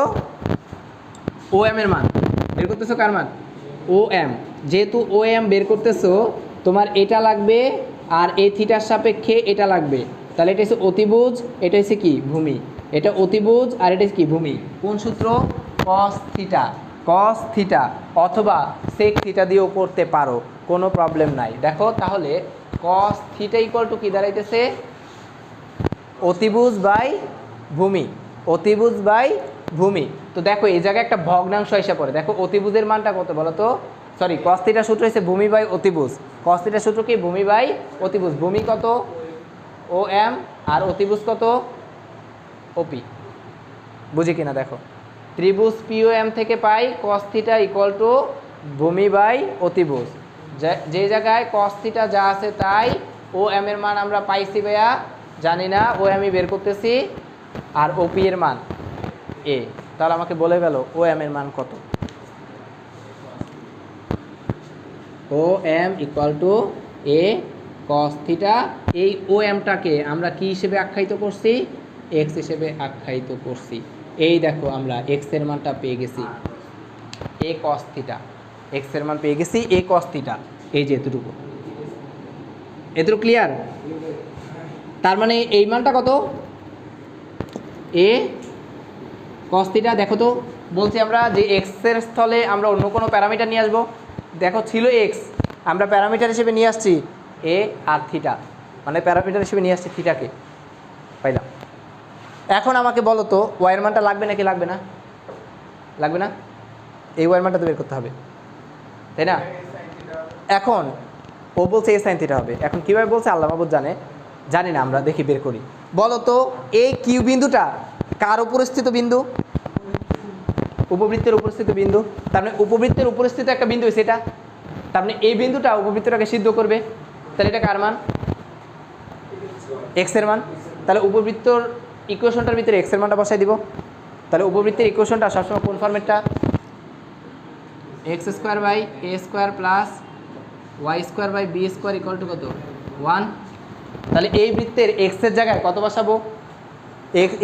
ও এম এর মান বের করতেছো। কার মান? ও এম। যেহেতু ও এম বের করতেছো, তোমার এটা লাগবে আর এই থিটার সাপেক্ষে এটা লাগবে। তাহলে এটা হচ্ছে অতিভুজ, এটা হচ্ছে কি ভূমি। এটা অতিভুজ আর এটা কি ভূমি। কোন সূত্র? Cos theta. কস থিটা অথবা সেক থিটা দিয়েও করতে পারো, কোনো প্রবলেম নাই। দেখো তাহলে কস থিটা ইকুয়াল টু কি দাঁড়াইতেছে? অতিভুজ বাই ভূমি। অতিভুজ বাই ভূমি। তো দেখো এই জায়গায় একটা ভগ্নাংশ এসে পড়ে। দেখো অতিভুজের মানটা কত বলো তো? সরি, কস থিটার সূত্র হচ্ছে ভূমি বাই অতিভুজ। কস থিটার সূত্র কি? ভূমি বাই অতিভুজ। ভূমি কত? ও এম, আর অতিভুজ কত? ওপি। বুঝি কিনা দেখো, ত্রিভুজ পিও এম থেকে পাই কস থিটা ইকুয়াল টু ভূমি বাই অতিভুজ। যে জায়গায় কস থিটা যা আছে তাই, ও এম এর মান আমরা পাইছি ভাইয়া, জানি না, ও আমি বের করতেছি, আর ওপি এর মান এ। তাহলে আমাকে বলে গেল ও এম এর মান কত? O M equal to A cos theta. এই ও এমটাকে আমরা কি হিসেবে আখ্যায়িত করছি? এক্স হিসেবে আখ্যায়িত করছি। এই দেখো আমরা এক্স এর মানটা পেয়ে গেছি, এ কস থিটা। এক্স এর মান পেয়ে গেছি এ কস থিটা। এই যে এতটুকু, এতটুকু ক্লিয়ার? তার মানে এই মানটা কত? A cos theta. দেখো তো বলছি আমরা যে এক্স এর স্থলে আমরা অন্য কোনো প্যারামিটার নিয়ে আসবো। দেখো ছিল এক্স, আমরা প্যারামিটার হিসেবে নিয়ে আসছি এ আর থিটা, মানে প্যারামিটার হিসেবে নিয়ে আসছি থিটাকে, পাইলাম। এখন আমাকে বলো তো ওয়াইয়ের মানটা লাগবে নাকি লাগবে না? লাগবে না? এই ওয়াইয়ের মানটা তো বের করতে হবে, তাই না? এখন ও বলছে এ সাইন থিটা হবে। এখন কীভাবে বলছে আল্লাহ মাহবুব জানে, জানি না, আমরা দেখি বের করি। বলো তো এই কিউ বিন্দুটা কার উপরস্থিত বিন্দু? উপবৃত্তের উপস্থিত বিন্দু। তার মানে উপবৃত্তের উপস্থিত একটা বিন্দু সেটা, তার মানে এই বিন্দুটা উপবৃত্তটাকে সিদ্ধ করবে। তাহলে এটা কার মান? এক্স এর মান। তাহলে উপবৃত্তর ইকুয়েশনটার ভিতরে এক্স এর মানটা বসাই দিব। তাহলে উপবৃত্তের ইকুয়েশনটা সবসময় কোন ফরম্যাটটা? X square by A square plus Y square by B square equal to কত? 1। তাহলে এই বৃত্তের এক্স এর জায়গায় কত বসাবো?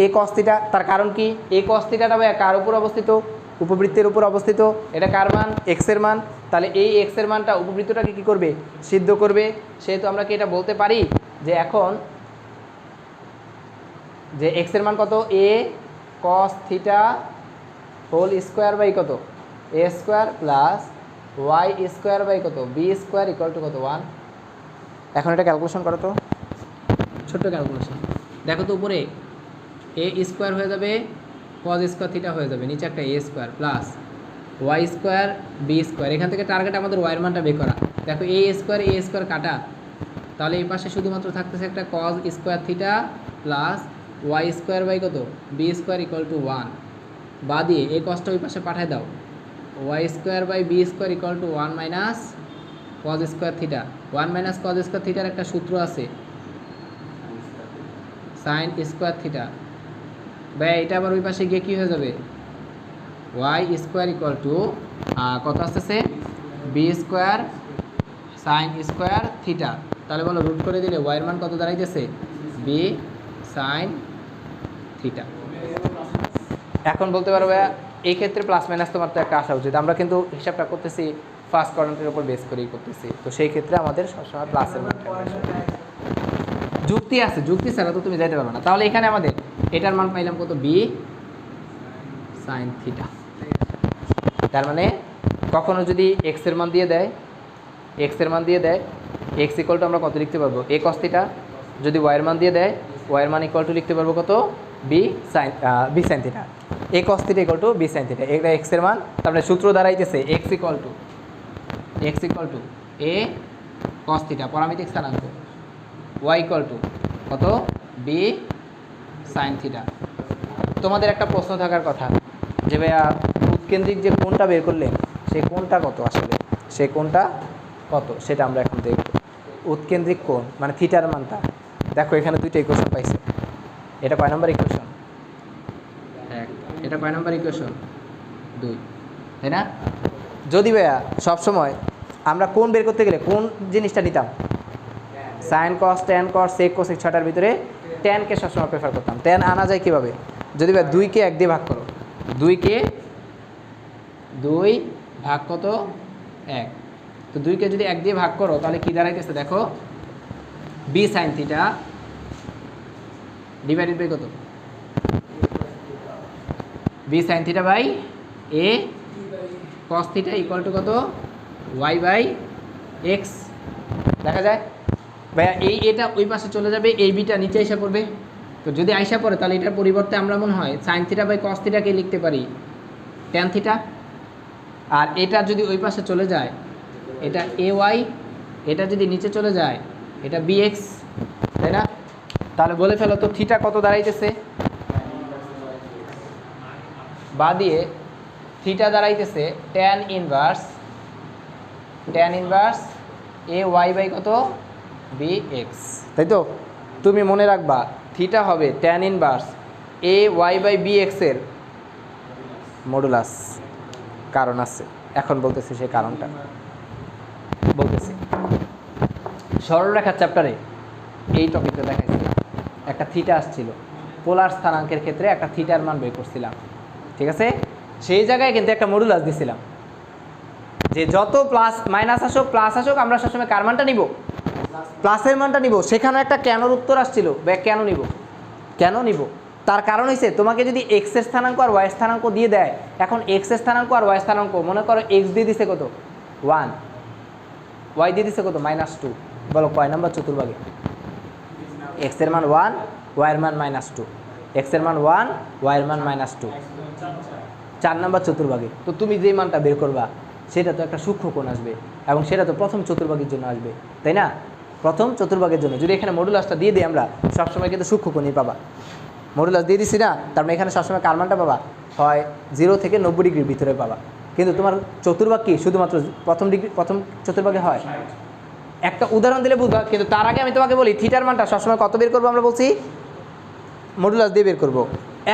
এ কস থিটা। তার কারণ কি? এ কস থিটাটা ভাই কার উপর অবস্থিত? উপবৃত্তের উপর অবস্থিত। এটা কার মান? এক্স এর মান। তাহলে এই এক্স এর মানটা উপবৃত্তটাকে কী করবে? সিদ্ধ করবে। সেহেতু আমরা কি এটা বলতে পারি যে এখন যে এক্স এর মান কত? A cos theta whole square by কত? A square plus Y square by কত? বি স্কোয়ার ইকুয়াল টু কত? 1। এখন এটা ক্যালকুলেশন করো তো, ছোট্ট ক্যালকুলেশন। দেখো তো উপরে এ স্কোয়ার হয়ে যাবে, কজ স্কোয়ার থিটা হয়ে যাবে, নিচে একটা A square plus Y square B square. এখান থেকে টার্গেট আমাদের ওয়াইয়ের মানটা বের করা। দেখো এ স্কোয়ার কাটা, তাহলে এই পাশে শুধুমাত্র থাকতেছে একটা cos square theta plus Y square by কত? B square equal to 1। বা দিয়ে এই কজটা ওই পাশে পাঠায় দাও, Y square by B square equal to 1 minus cos square theta. 1 minus cos square থিটার একটা সূত্র আছে, সাইন স্কোয়ার থিটা। ভাই এটা আবার ওই পাশে গিয়ে কী হয়ে যাবে? ওয়াই স্কোয়ার ইকুয়াল টু কত আসতেছে? B square sine square theta. তাহলে বলো রুট করে দিলে ওয়াইয়ের মান কত দাঁড়াইতেছে? B sine theta. এখন বলতে পারো ভাইয়া এই ক্ষেত্রে প্লাস মাইনাস তোমার তো একটা আসা উচিত। আমরা কিন্তু হিসাবটা করতেছি ফার্স্ট কোয়াড্রেন্টের উপর বেস করেই করতেছি, তো সেই ক্ষেত্রে আমাদের সবসময় প্লাসের মানটা যুক্তি আছে, যুক্তি ছাড়া তো তুমি যাইতে পারবে না। তাহলে এখানে আমাদের এটার মান পাইলাম কত? B sine theta. তার মানে কখনো যদি এক্স এর মান দিয়ে দেয়, এক্স ইকুয়াল টু আমরা কত লিখতে পারবো? এ কস থিটা। যদি ওয়াইয়ের মান দিয়ে দেয়, ওয়াইয়ের মান ইকুয়াল টু লিখতে পারবো কত? B sine theta. A cos theta equal to B sine theta. এটা এক্স এর মান। তার মানে সূত্র দাঁড়াইতেছে X equal to A cos theta পরামিতিক স্থানাঙ্ক y ইকুয়াল টু কত b sin থিটা। তোমাদের একটা প্রশ্ন থাকার কথা যে ভাইয়া উৎকেন্দ্রিক যে কোণটা বের করলেন সেই কোণটা কত, আসলে সেই কোণটা কত সেটা আমরা এখন দেখব। উৎকেন্দ্রিক কোণ মানে থিটার মানটা দেখো, এখানে দুইটা ইকুয়েশন পাইছে। এটা কয় নম্বর ইকুয়েশন? এক। এটা কয় নম্বর ইকুয়েশন? দুই, তাই না? যদি ভাইয়া সবসময় আমরা কোণ বের করতে গেলে কোন জিনিসটা নিতাম? Sine cos tan cos sec cosec ছটার ভিতরে ট্যানকে সবসময় প্রেফার করতাম। ট্যান আনা যায় কীভাবে? যদি ভাই 2কে 1 দিয়ে ভাগ করো, 2কে 2 ভাগ কত 1, তো 2কে যদি 1 দিয়ে ভাগ করো তাহলে কী দাঁড়াইতেছে দেখো, B sine theta divided by কত, B sine theta by A cos theta equal to কত, ওয়াই বাই এক্স। দেখা যায় ভাইয়া এটা ওই পাশে চলে যাবে, এই বিটা নিচে আইসা পড়বে। তো যদি আইসা পড়ে তাহলে এটার পরিবর্তে আমরা মনে হয় সাইন থিটা বাই কস থিটাকে লিখতে পারি ট্যান থিটা। আর এটা যদি ওই পাশে চলে যায় এটা এ ওয়াই, এটা যদি নিচে চলে যায় এটা বি এক্স, তাই না? তাহলে বলে ফেলো তো থিটা কত দাঁড়াইতেছে? বা দিয়ে থিটা দাঁড়াইতেছে tan inverse A Y by কত, বি এক্স, তাই তো? তুমি মনে রাখবা থিটা হবে tan inverse A Y by B এক্সের মডুলাস। কারণ আছে, এখন বলতেছি সেই কারণটা বলতেছি। সরলরেখার চ্যাপ্টারে এই টপিকটা দেখাইছিলাম, একটা থিটা আসছিল, পোলার স্থানাঙ্কের ক্ষেত্রে একটা থিটার মান বের করছিলাম, ঠিক আছে? সেই জায়গায় কিন্তু একটা মডুলাস দিছিলাম যে যত প্লাস মাইনাস আসুক প্লাস আসুক আমরা সবসময় কার মানটা নিব, প্লাসের মানটা নিব। সেখানে একটা কেনর উত্তর আসছিল, কেন নিব তার কারণ হয়েছে তোমাকে যদি এক্স এর স্থানাঙ্ক আর ওয়াই স্থানাঙ্ক দিয়ে দেয়, এখন এক্স এর স্থানাঙ্ক আর ওয়াই স্থানাঙ্ক মনে করো এক্স দিয়ে দিছে কত 1, ওয়াই দিয়ে দিছে কত -2, বলো কয় নাম্বার চতুর্ভাগে? এক্স এর মান 1, ওয়াইয়ের মান -2, এক্স এর মান 1, ওয়াইয়ের মান -2, 4 নাম্বার চতুর্ভাগে। তো তুমি যে মানটা বের করবা সেটা তো একটা সূক্ষ্ম কোণ আসবে, এবং সেটা তো প্রথম চতুর্ভাগের জন্য আসবে, তাই না? প্রথম চতুর্ভাগের জন্য যদি এখানে মডুলাসটা দিয়ে দিই আমরা, সবসময় কিন্তু সূক্ষ্ম কোণই পাবা। মডুলাস দিয়ে দিছি না, তার মানে এখানে সবসময় কার মানটা পাবা, হয় 0 থেকে 90 ডিগ্রির ভিতরে পাবা। কিন্তু তোমার চতুর্ভাগ কি শুধুমাত্র প্রথম চতুর্ভাগে হয়? একটা উদাহরণ দিলে বুঝবা। কিন্তু তার আগে আমি তোমাকে বলি থিটার মানটা সবসময় কত বের করবো? আমরা বলছি মডুলাস দিয়ে বের করব।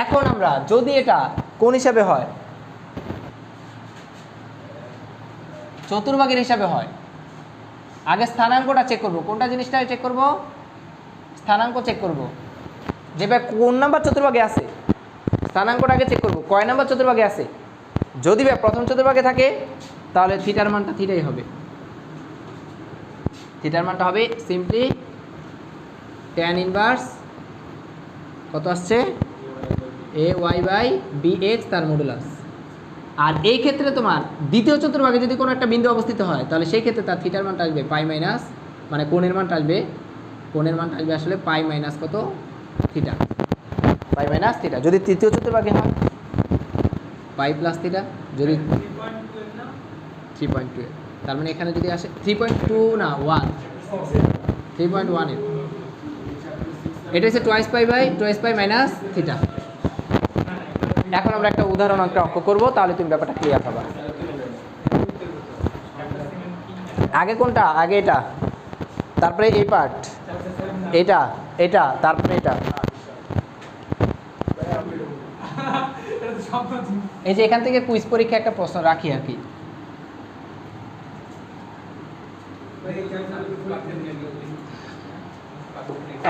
এখন আমরা যদি এটা কোন হিসাবে হয়, চতুর্ভাগের হিসাবে হয়, আগে স্থানাঙ্কটা চেক করব। কোনটা জিনিসটা চেক করব? স্থানাঙ্ক চেক করব, যে ভাই কোন নাম্বার চতুর্ভাগে আছে, স্থানাঙ্কটা আগে চেক করব কয় নাম্বার চতুর্ভাগে আছে। যদি ভাই প্রথম চতুর্ভাগে থাকে তাহলে থিটার মানটা থিটাই হবে। থিটার মানটা হবে সিম্পলি ট্যান ইনভার্স কত আসছে, এ ওয়াই বাই বি এক্স তার মডুলাস। আর এই ক্ষেত্রে তোমার দ্বিতীয় চতুর্ভাগে যদি কোনো একটা বিন্দু অবস্থিত হয় তাহলে সেই ক্ষেত্রে তার থিটার মানটা আসবে পাই মাইনাস, মানে কোণের মানটা আসবে আসলে পাই মাইনাস কত থিটা, পাই মাইনাস থিটা। যদি তৃতীয় চতুর্ভাগে হয় পাই প্লাস থিটা, যদি 3.2, তার মানে এখানে যদি আসে 3.2 না 1, 3.1 এর এটা হচ্ছে টোয়াইস পাই মাইনাস থিটা। এখন আমরা একটা উদাহরণ অঙ্ক করব, তাহলে তুমি ব্যাপারটা ক্লিয়ার পাবা। আগে কোনটা? আগে এটা, তারপরে এই পার্ট, এটা তারপরে এটা। এই যে এখান থেকে কুইজ পরীক্ষা একটা প্রশ্ন রাখি আর কি।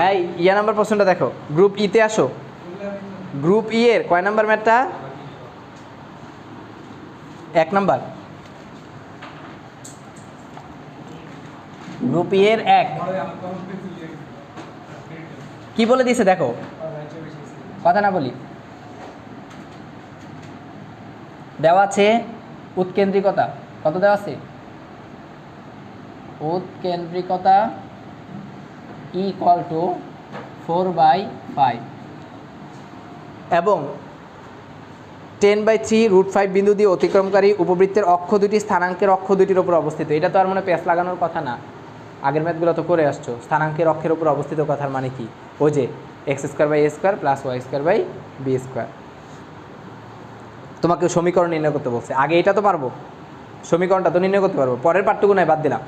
এই নাম্বার প্রশ্নটা দেখো, গ্রুপ ইতে আসো। গ্রুপ ই এর কয় নাম্বার ম্যাথটা? 1 নাম্বার। গ্রুপ ই এর 1 কি বলে দিয়েছে দেখো, কথা না বলি। দেওয়া আছে উৎকেন্দ্রিকতা, কত দেওয়া আছে? উৎকেন্দ্রিকতা ইকুয়াল টু 4/5 এবং 10/3√5 বিন্দু দিয়ে অতিক্রমকারী উপবৃত্তের অক্ষ দুটি স্থানাঙ্কের অক্ষ দুটির উপর অবস্থিত। এটা তো আর মনে পেঁচ লাগানোর কথা না, আগের ম্যাথগুলো তো করে আসছো। স্থানাঙ্কের অক্ষের উপর অবস্থিত কথার মানে কি? ওই যে X square by A square plus Y square by B square. তোমাকে সমীকরণ নির্ণয় করতে বলছে, আগে এটা তো পারবো, সমীকরণটা তো নির্ণয় করতে পারবো, পরের পার্টটুকু নয় বাদ দিলাম,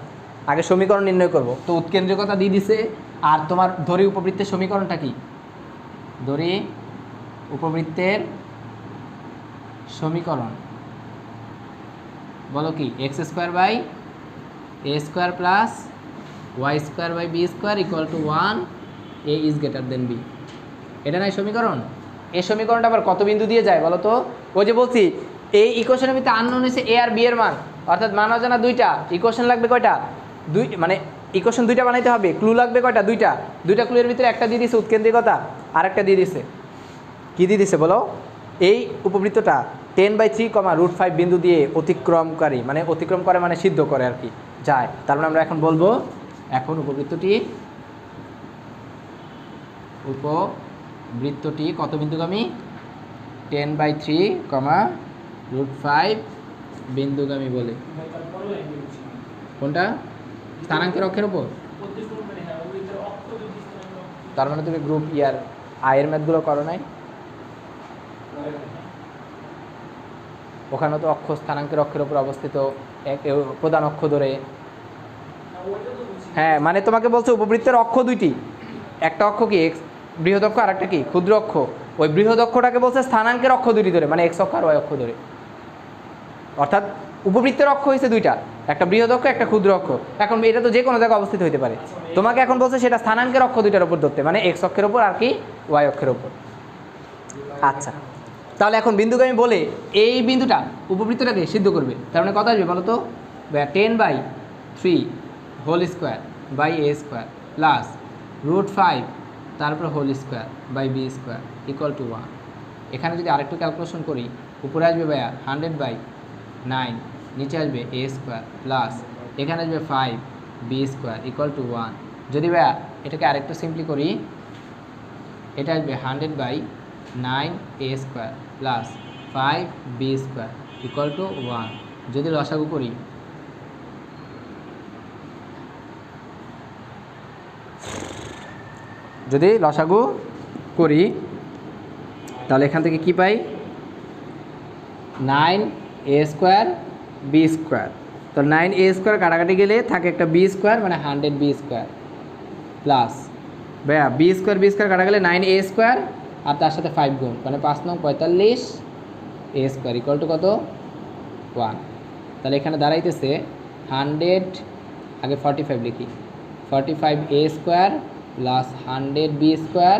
আগে সমীকরণ নির্ণয় করব। তো উৎকেন্দ্রিকতা দিয়ে দিছে, আর তোমার দড়ি উপবৃত্তের সমীকরণটা কি? দড়ি উপবৃত্তের সমীকরণ বলো কি? X square by A square plus Y square by B square equal to 1, A is greater than B. এটা নাই সমীকরণ? এই সমীকরণটা আবার কত বিন্দু দিয়ে যায় বলো তো? ওই যে বলছি এই ইকুয়েশনের ভিতরে আননোন হয়েছে এ আর বি এর মান, অর্থাৎ মান অজানা দুইটা। ইকুয়েশন লাগবে কয়টা? দুই, মানে ইকুয়েশন দুইটা বানাইতে হবে। ক্লু লাগবে কয়টা? দুইটা। দুইটা ক্লুয়ের ভিতরে একটা দিয়ে দিছে উৎকেন্দ্রিকতা, আর একটা দিয়ে দিছে কী দিয়ে দিছে বলো? এই উপবৃত্তটা 10/3, √5 বিন্দু দিয়ে অতিক্রমকারী, মানে অতিক্রম করে মানে সিদ্ধ করে আর কি, যায়। তার মানে আমরা এখন বলবো এখন উপবৃত্তটি কত বিন্দুগামী? 10/3, √5 বিন্দুগামী বলে। কোনটা? স্থানাঙ্কের অক্ষের উপর। তার মানে তুমি গ্রুপ ইয়ার আয়ের ম্যাথগুলো করো নাই? ওখানে তো অক্ষ স্থানাঙ্কের অক্ষের উপর অবস্থিত এক প্রধান অক্ষ ধরে। হ্যাঁ, মানে তোমাকে বলছে উপবৃত্তের অক্ষ দুইটি, একটা অক্ষ কি এক্স বৃহৎ অক্ষ, আর একটা কি ক্ষুদ্র অক্ষ। ওই বৃহৎ অক্ষটাকে বলছে স্থানাঙ্কের অক্ষ দুইটি ধরে, মানে এক্স অক্ষ আর ওয়াই অক্ষ ধরে। অর্থাৎ উপবৃত্তের অক্ষ হয়েছে দুইটা, একটা বৃহৎ অক্ষ, একটা ক্ষুদ্র অক্ষ। এখন এটা তো যে কোনো জায়গায় অবস্থিত হতে পারে। তোমাকে এখন বলছে সেটা স্থানাঙ্কের অক্ষ দুইটার উপর ধরতে, মানে এক্স অক্ষের উপর আর কি ওয়াই অক্ষের উপর। আচ্ছা, তাহলে এখন বিন্দুগামী বলে এই বিন্দুটা উপবৃত্তটাকে সিদ্ধ করবে। তার মানে কত আসবে বলো তো? 10/3 whole square by A square plus √5 তারপর whole square by B square equal to 1। এখানে যদি আরেকটু ক্যালকুলেশন করি, উপরে আসবে ভাইয়া 100/9, নিচে আসবে এ স্কোয়ার প্লাস এখানে আসবে 5 বি স্কোয়ার ইকুয়াল টু 1। যদি ভাইয়া এটাকে আরেকটু সিম্পলি করি, এটা আসবে 100/9 A square plus 5 B square equal to 1। যদি লসাগু করি, তাহলে এখান থেকে কি পাই? 9 এ স্কোয়ার বি স্কোয়ার। তো 9 এ স্কোয়ার কাটাকাটি গেলে থাকে একটা বি স্কোয়ার, মানে 100 বি স্কোয়ার প্লাস ভাইয়া বি স্কোয়ার কাটা গেলে 9 এ স্কোয়ার, আর তার সাথে 5 গুণ, মানে 5 9 45 এ স্কোয়ার ইকুয়াল টু কত? 1। তাহলে এখানে দাঁড়াইতেছে 100, আগে 45 লিখি, 45 A square plus 100 B square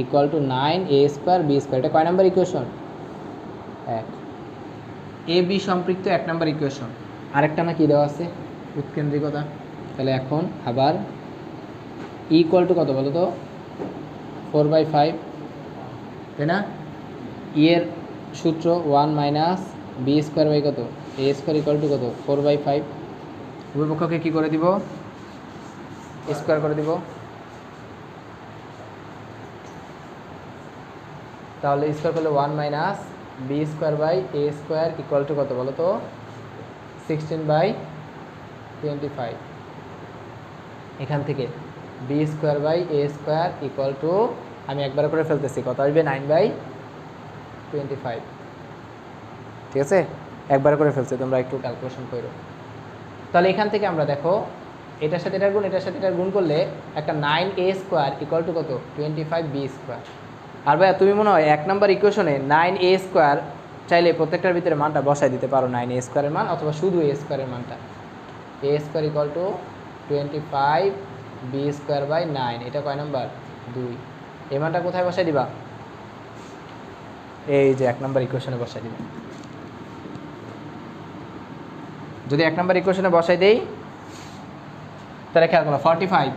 equal to 9 A square B square. এটা কয় নাম্বার ইকুয়েশন? 1। এ বি সম্পৃক্ত 1 নাম্বার ইকুয়েশন। আরেকটা না কি দেওয়া আছে? উৎকেন্দ্রিকতা। তাহলে এখন আবার ইকুয়াল টু কত বলো তো? 4/5, তাই না? এর সূত্র 1 মাইনাস বি স্কোয়ার বাই কত? এ স্কোয়ার ইকুয়াল টু কত? 4/5। উভয়পক্ষকে কী করে দিব? স্কোয়ার করে দিব। তাহলে স্কোয়ার করলে 1 minus B square by A square equal to কত বলো তো? 16/25। এখান থেকে B square by A square equal to, আমি একবার করে ফেলতেছি, কত আসবে? 9/25। ঠিক আছে, একবার করে ফেলছে, তোমরা একটু ক্যালকুলেশন করো। তাহলে এখান থেকে আমরা দেখো এটার সাথে এটার গুণ, এটার সাথে এটার গুণ করলে একটা 9 এ স্কোয়ার ইকুয়াল টু কত? 25 বি স্কোয়ার। আর ভাইয়া তুমি মনে হয় 1 নম্বর ইকুয়েশনে 9 এ স্কোয়ার চাইলে প্রত্যেকটার ভিতরে মানটা বসাই দিতে পারো, 9 এ স্কোয়ারের মান, অথবা শুধু এ স্কোয়ারের মানটা। A square equal to 25 B square by 9, এটা কয় নাম্বার? 2। এই মানটা কোথায় বসাই দিবা? এই যে 1 নম্বর ইকুয়েশনে বসাই দিবা। যদি 1 নম্বর ইকুয়েশনে বসাই দেই, তাহলে খেয়াল করো 45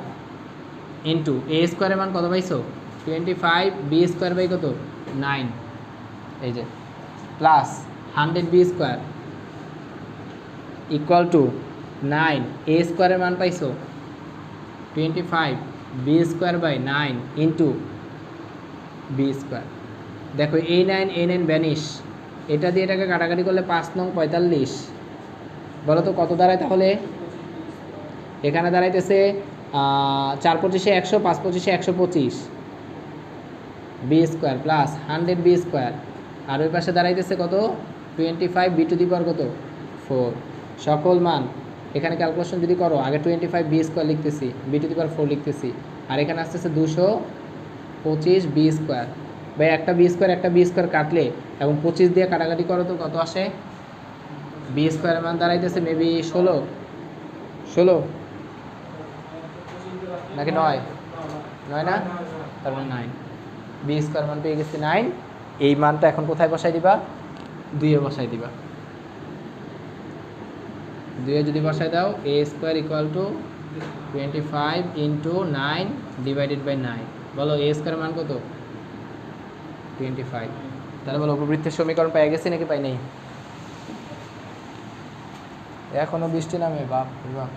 ইন্টু এ স্কোয়ারের মান কত পাইছো? 25 বি স্কোয়ার বাই কত? 9, এই যে plus 100 B square equal to 9 A স্কোয়ারের মান পাইছো 25 B square by 9 into B square. দেখো এই 9 ভ্যানিশ, এটা দিয়ে এটাকে কাটাকাটি করলে 5 9 45। বলো তো কত দাঁড়ায় তাহলে? এখানে দাঁড়াইতেছে 4 পঁচিশে 100, 5 পঁচিশে 125 B square plus 100 B square, আর ওই পাশে দাঁড়াইতেছে কত 25 বি টু দি পাওয়ার কত 4। সকল মান এখানে ক্যালকুলেশন যদি করো, আগে 25 বি স্কোয়ার লিখতেছি, বি টু দি পাওয়ার 4 লিখতেছি, আর এখানে আসতেছে 225 বি স্কোয়ার। ভাই একটা বি স্কোয়ার কাটলে এবং 25 দিয়ে কাটাকাটি করো তো কত আসে? বি স্কোয়ারের মান দাঁড়াইতেছে মেবি 16 নাকি 9 না, তার মানে 9। বি স্কোয়ার মান পেয়ে গেছি 9। এই মানটা এখন কোথায় বসাই দিবা? 2-এ বসাই দিবা। 2-এ যদি বসাই দাও, A square equal to 25 into 9 divided by 9। বলো এ স্কোয়ার মান কত? 25। তাহলে বলো উপবৃত্তের সমীকরণ পেয়ে গেছি নাকি পাই নাই? এখনো বৃষ্টি নামে বাপ বাপ।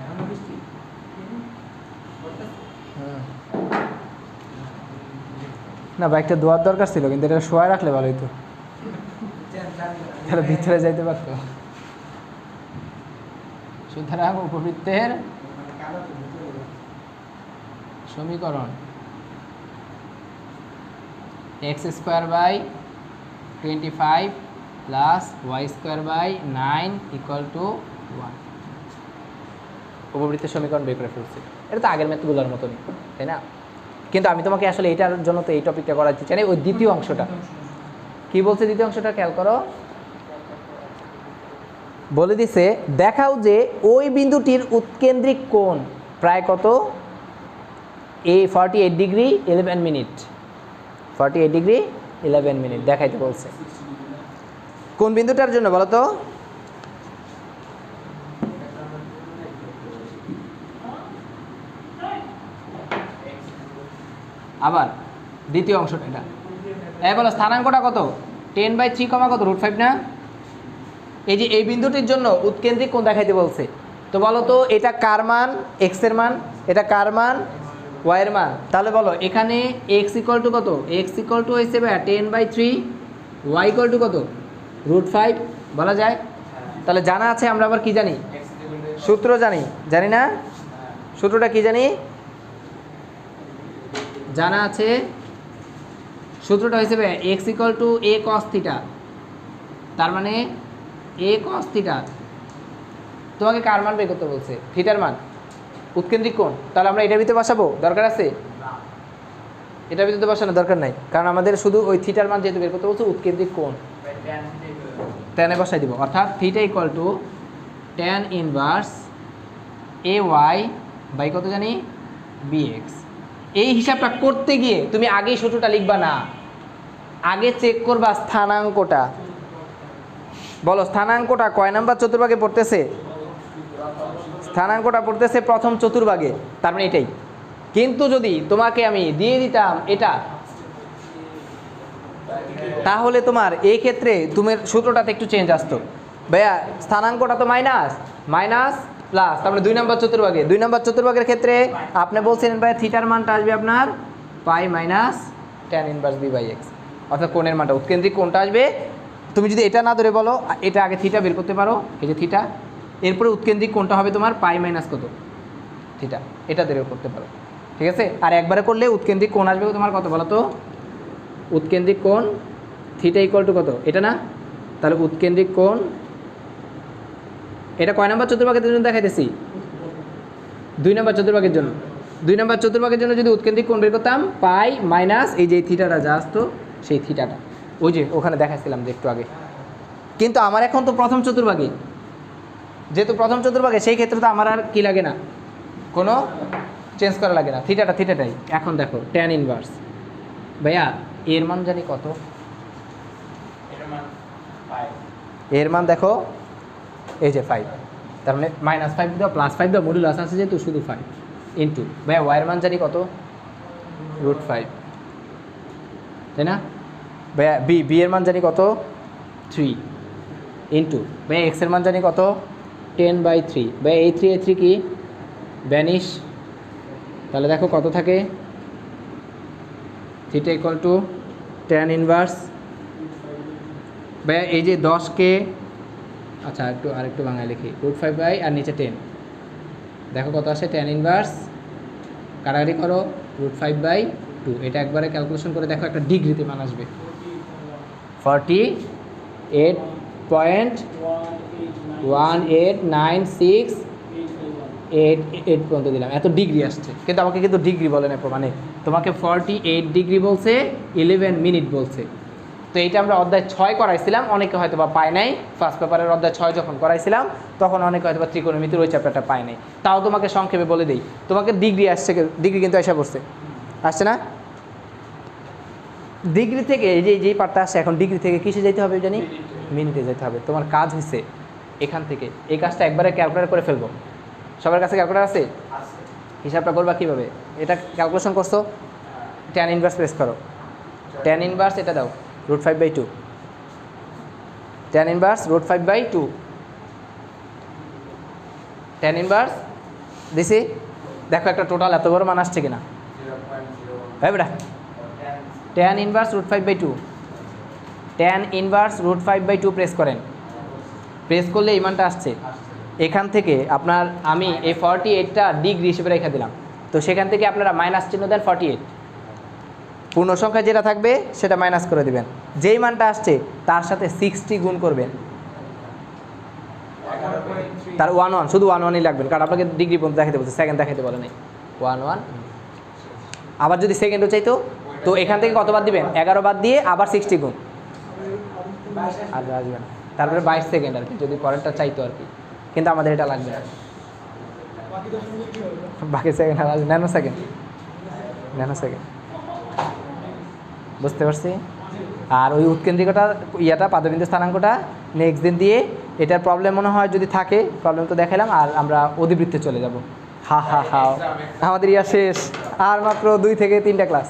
না বাইকটা ধোয়ার দরকার ছিল, কিন্তু এটা শোয়া রাখলে ভালোই তো, তাহলে ভিতরে যাইতে পারতো। সুতরাং উপবৃত্তের সমীকরণ X square by 25 plus Y square by 9 equal to 1। উপবৃত্তের সমীকরণ বের করে ফেলছি। এটা তো আগের ম্যাথগুলোর মতনই, তাই না? কিন্তু আমি তোমাকে আসলে এইটার জন্য তো এই টপিকটা করাতে চাই না। ওই দ্বিতীয় অংশটা কি বলছে, দ্বিতীয় অংশটা খেয়াল করো। বলে দিছে দেখাও যে ওই বিন্দুটির উৎকেন্দ্রিক কোণ প্রায় কত? 48 ডিগ্রি 11 মিনিট। 48 ডিগ্রি 11 মিনিট দেখাইতে বলছে। কোন বিন্দুটার জন্য বলো তো? আবার দ্বিতীয় অংশটা এটা বলো স্থানাঙ্কটা কত? 10/3 কত √5 না? এই যে এই বিন্দুটির জন্য উৎকেন্দ্রিক কোণ দেখাইতে বলছে। তো বলো তো এটা কার মান? এক্স এর মান। এটা কার মান? ওয়াই এর মান। তাহলে বলো এখানে এক্স ইকুয়াল টু কত? এক্স ইকুয়াল টু হয়েছে 10/3, ওয়াই ইকুয়াল টু কত? √5 বলা যায়। তাহলে জানা আছে। আমরা আবার কি জানি? সূত্র জানি না? সূত্রটা কি জানি? জানা আছে। সূত্রটা হয়েছে x equal to A cos theta. তার মানে এ কস থিটা। তোমাকে কার মান বের করতে বলছে? থিটার মান, উৎকেন্দ্রিক কোণ। তাহলে আমরা এটার ভিতরে বসাবো? দরকার আছে? এটার ভিতরে বসানোর দরকার নাই, কারণ আমাদের শুধু ওই থিটার মান যেহেতু বের করতে বলছে, উৎকেন্দ্রিক কোণ tan বসাই দিব। অর্থাৎ theta equal to tan inverse A Y by কত জানি বিএক্স। এই হিসাবটা করতে গিয়ে তুমি আগেই সূত্রটা লিখবা না, আগে চেক করবা স্থানাঙ্কটা। বলো স্থানাঙ্কটা কয় নাম্বার চতুর্ভাগে পড়তেছে? স্থানাঙ্কটা পড়তেছে প্রথম চতুর্ভাগে, তার মানে এটাই। কিন্তু যদি তোমাকে আমি দিয়ে দিতাম এটা, তাহলে তোমার এই ক্ষেত্রে তোমার সূত্রটাতে একটু চেঞ্জ আসতো। ভাইয়া স্থানাঙ্কটা তো মাইনাস প্লাস, তারপরে 2 নম্বর চতুর্ভাগে। 2 নম্বর চতুর্ভাগের ক্ষেত্রে আপনি বলছিলেন ভাইয়া থিটার মানটা আসবে আপনার pi minus tan inverse B by X, অর্থাৎ কোণের মানটা, উৎকেন্দ্রিক কোণটা আসবে। তুমি যদি এটা না ধরে বলো, এটা আগে থিটা বের করতে পারো, এই যে থিটা, এরপরে উৎকেন্দ্রিক কোণটা হবে তোমার পাই মাইনাস কত থিটা, এটা ধরে করতে পারো। ঠিক আছে? আর একবারে করলে উৎকেন্দ্রিক কোণ আসবে তোমার কত বলো তো? উৎকেন্দ্রিক কোণ থিটা ইকুয়াল টু কত? এটা না? তাহলে উৎকেন্দ্রিক কোণ, এটা কয় নম্বর চতুর্ভাগের জন্য দেখাইতেছি? 2 নম্বর চতুর্ভাগের জন্য। 2 নম্বর চতুর্ভাগের জন্য যদি উৎকেন্দ্রিক কোণ বের করতাম, পাই মাইনাস এই যে থিটাটা যা আসতো, সেই থিটাটা ওই যে ওখানে দেখাচ্ছিলাম যে একটু আগে। কিন্তু আমার এখন তো প্রথম চতুর্ভাগে, যেহেতু প্রথম চতুর্ভাগে, সেই ক্ষেত্রে তো আমার আর কি লাগে না, কোনো চেঞ্জ করা লাগে না, থিটাটাই। এখন দেখো tan ইনভার্স, ভাইয়া এর মান জানি কত? এর মান দেখো এই যে 5, তার মানে -5 দাও +5 দাও, মডুলাস আছে যেহেতু শুধু 5 ইন্টু, ভাইয়া ওয়াইয়ের মান জানি কত? √5, তাই না? ভাইয়া বি এর মান জানি কত? 3 ইন্টু, ভাইয়া এক্স এর মান জানি কত? 10/3। ভাইয়া এই 3 কি ভ্যানিশ, তাহলে দেখো কত থাকে? Theta equal to tan inverse, ভাইয়া এই যে 10কে, আচ্ছা আরেকটু বাংলায় লিখি, √5 বাই আর নিচে 10, দেখো কত আসে, tan ইনভার্স কাটাকাটি করো √5/2, এটা একবারে ক্যালকুলেশন করে দেখো একটা ডিগ্রিতে মান আসবে 48.189688 পর্যন্ত দিলাম, এত ডিগ্রি আসছে, কিন্তু আমাকে কিন্তু ডিগ্রি বলে না প্রমাণে, তোমাকে 48 ডিগ্রি বলছে, 11 মিনিট বলছে। তো এইটা আমরা অধ্যায় 6 করাইছিলাম, অনেকে হয়তো বা পায় নাই, ফার্স্ট পেপারের অধ্যায় 6 যখন করাইছিলাম তখন অনেকে হয়তো বা ত্রিকোণমিতির ওই চ্যাপ্টারটা পায় নাই। তাও তোমাকে সংক্ষেপে বলে দিই, তোমাকে ডিগ্রি আসছে, ডিগ্রি কিন্তু এসে পড়ছে, আসছে না? ডিগ্রি থেকে এই যে যেই পার্টটা আসছে, এখন ডিগ্রি থেকে কিসে যেতে হবে জানি, মিনিটে যেতে হবে। তোমার কাজ হয়েছে এখান থেকে এই কাজটা একবারে ক্যালকুলেট করে ফেলবো। সবার কাছে ক্যালকুলেটর আছে? হিসাবটা করবা কীভাবে, এটা ক্যালকুলেশন করছো, tan ইনভার্স প্রেস করো, tan ইনভার্স এটা দাও √5/2, tan ইনভার্স √5/2, tan ইনভার্স দিছি, দেখো একটা টোটাল এত বড় মান আসছে কিনা, হ্যাঁ বেটা, tan inverse √5/2, tan inverse √5/2 press করেন, প্রেস করলে এই মানটা আসছে। এখান থেকে আপনার আমি এই 48টা ডিগ্রি হিসেবে রেখে দিলাম, তো সেখান থেকে আপনারা মাইনাস চিহ্ন দেন 48, পূর্ণ সংখ্যা যেটা থাকবে সেটা মাইনাস করে দিবেন, যেই মানটা আসছে তার সাথে 60 গুণ করবেন, তার 11 শুধু 11ই লাগবেন, কারণ আপনাকে ডিগ্রি পর্যন্ত দেখাতে বলছে, সেকেন্ড দেখাতে বলে নাই, 11। আবার যদি সেকেন্ডও চাইতো তো এখান থেকে কত বাদ দিবেন, 11 বাদ দিয়ে আবার 60 গুণ, আর আসবেন, তারপরে 22 সেকেন্ড আর কি, যদি পরেরটা চাইতো আর কি, কিন্তু আমাদের এটা লাগবে না, বাকি সেকেন্ড আর ন্যানো সেকেন্ড, বুঝতে পারছি। আর ওই উৎকেন্দ্রিকটা ইয়াটা পাদবিন্দু স্থানাঙ্কটা নেক্সট দিন দিয়ে, এটার প্রবলেম মনে হয় যদি থাকে, প্রবলেম তো দেখালাম, আর আমরা অধিবৃত্তে চলে যাব। হা হা হা, আমাদের ইয়া শেষ, আর মাত্র 2 থেকে 3টা ক্লাস।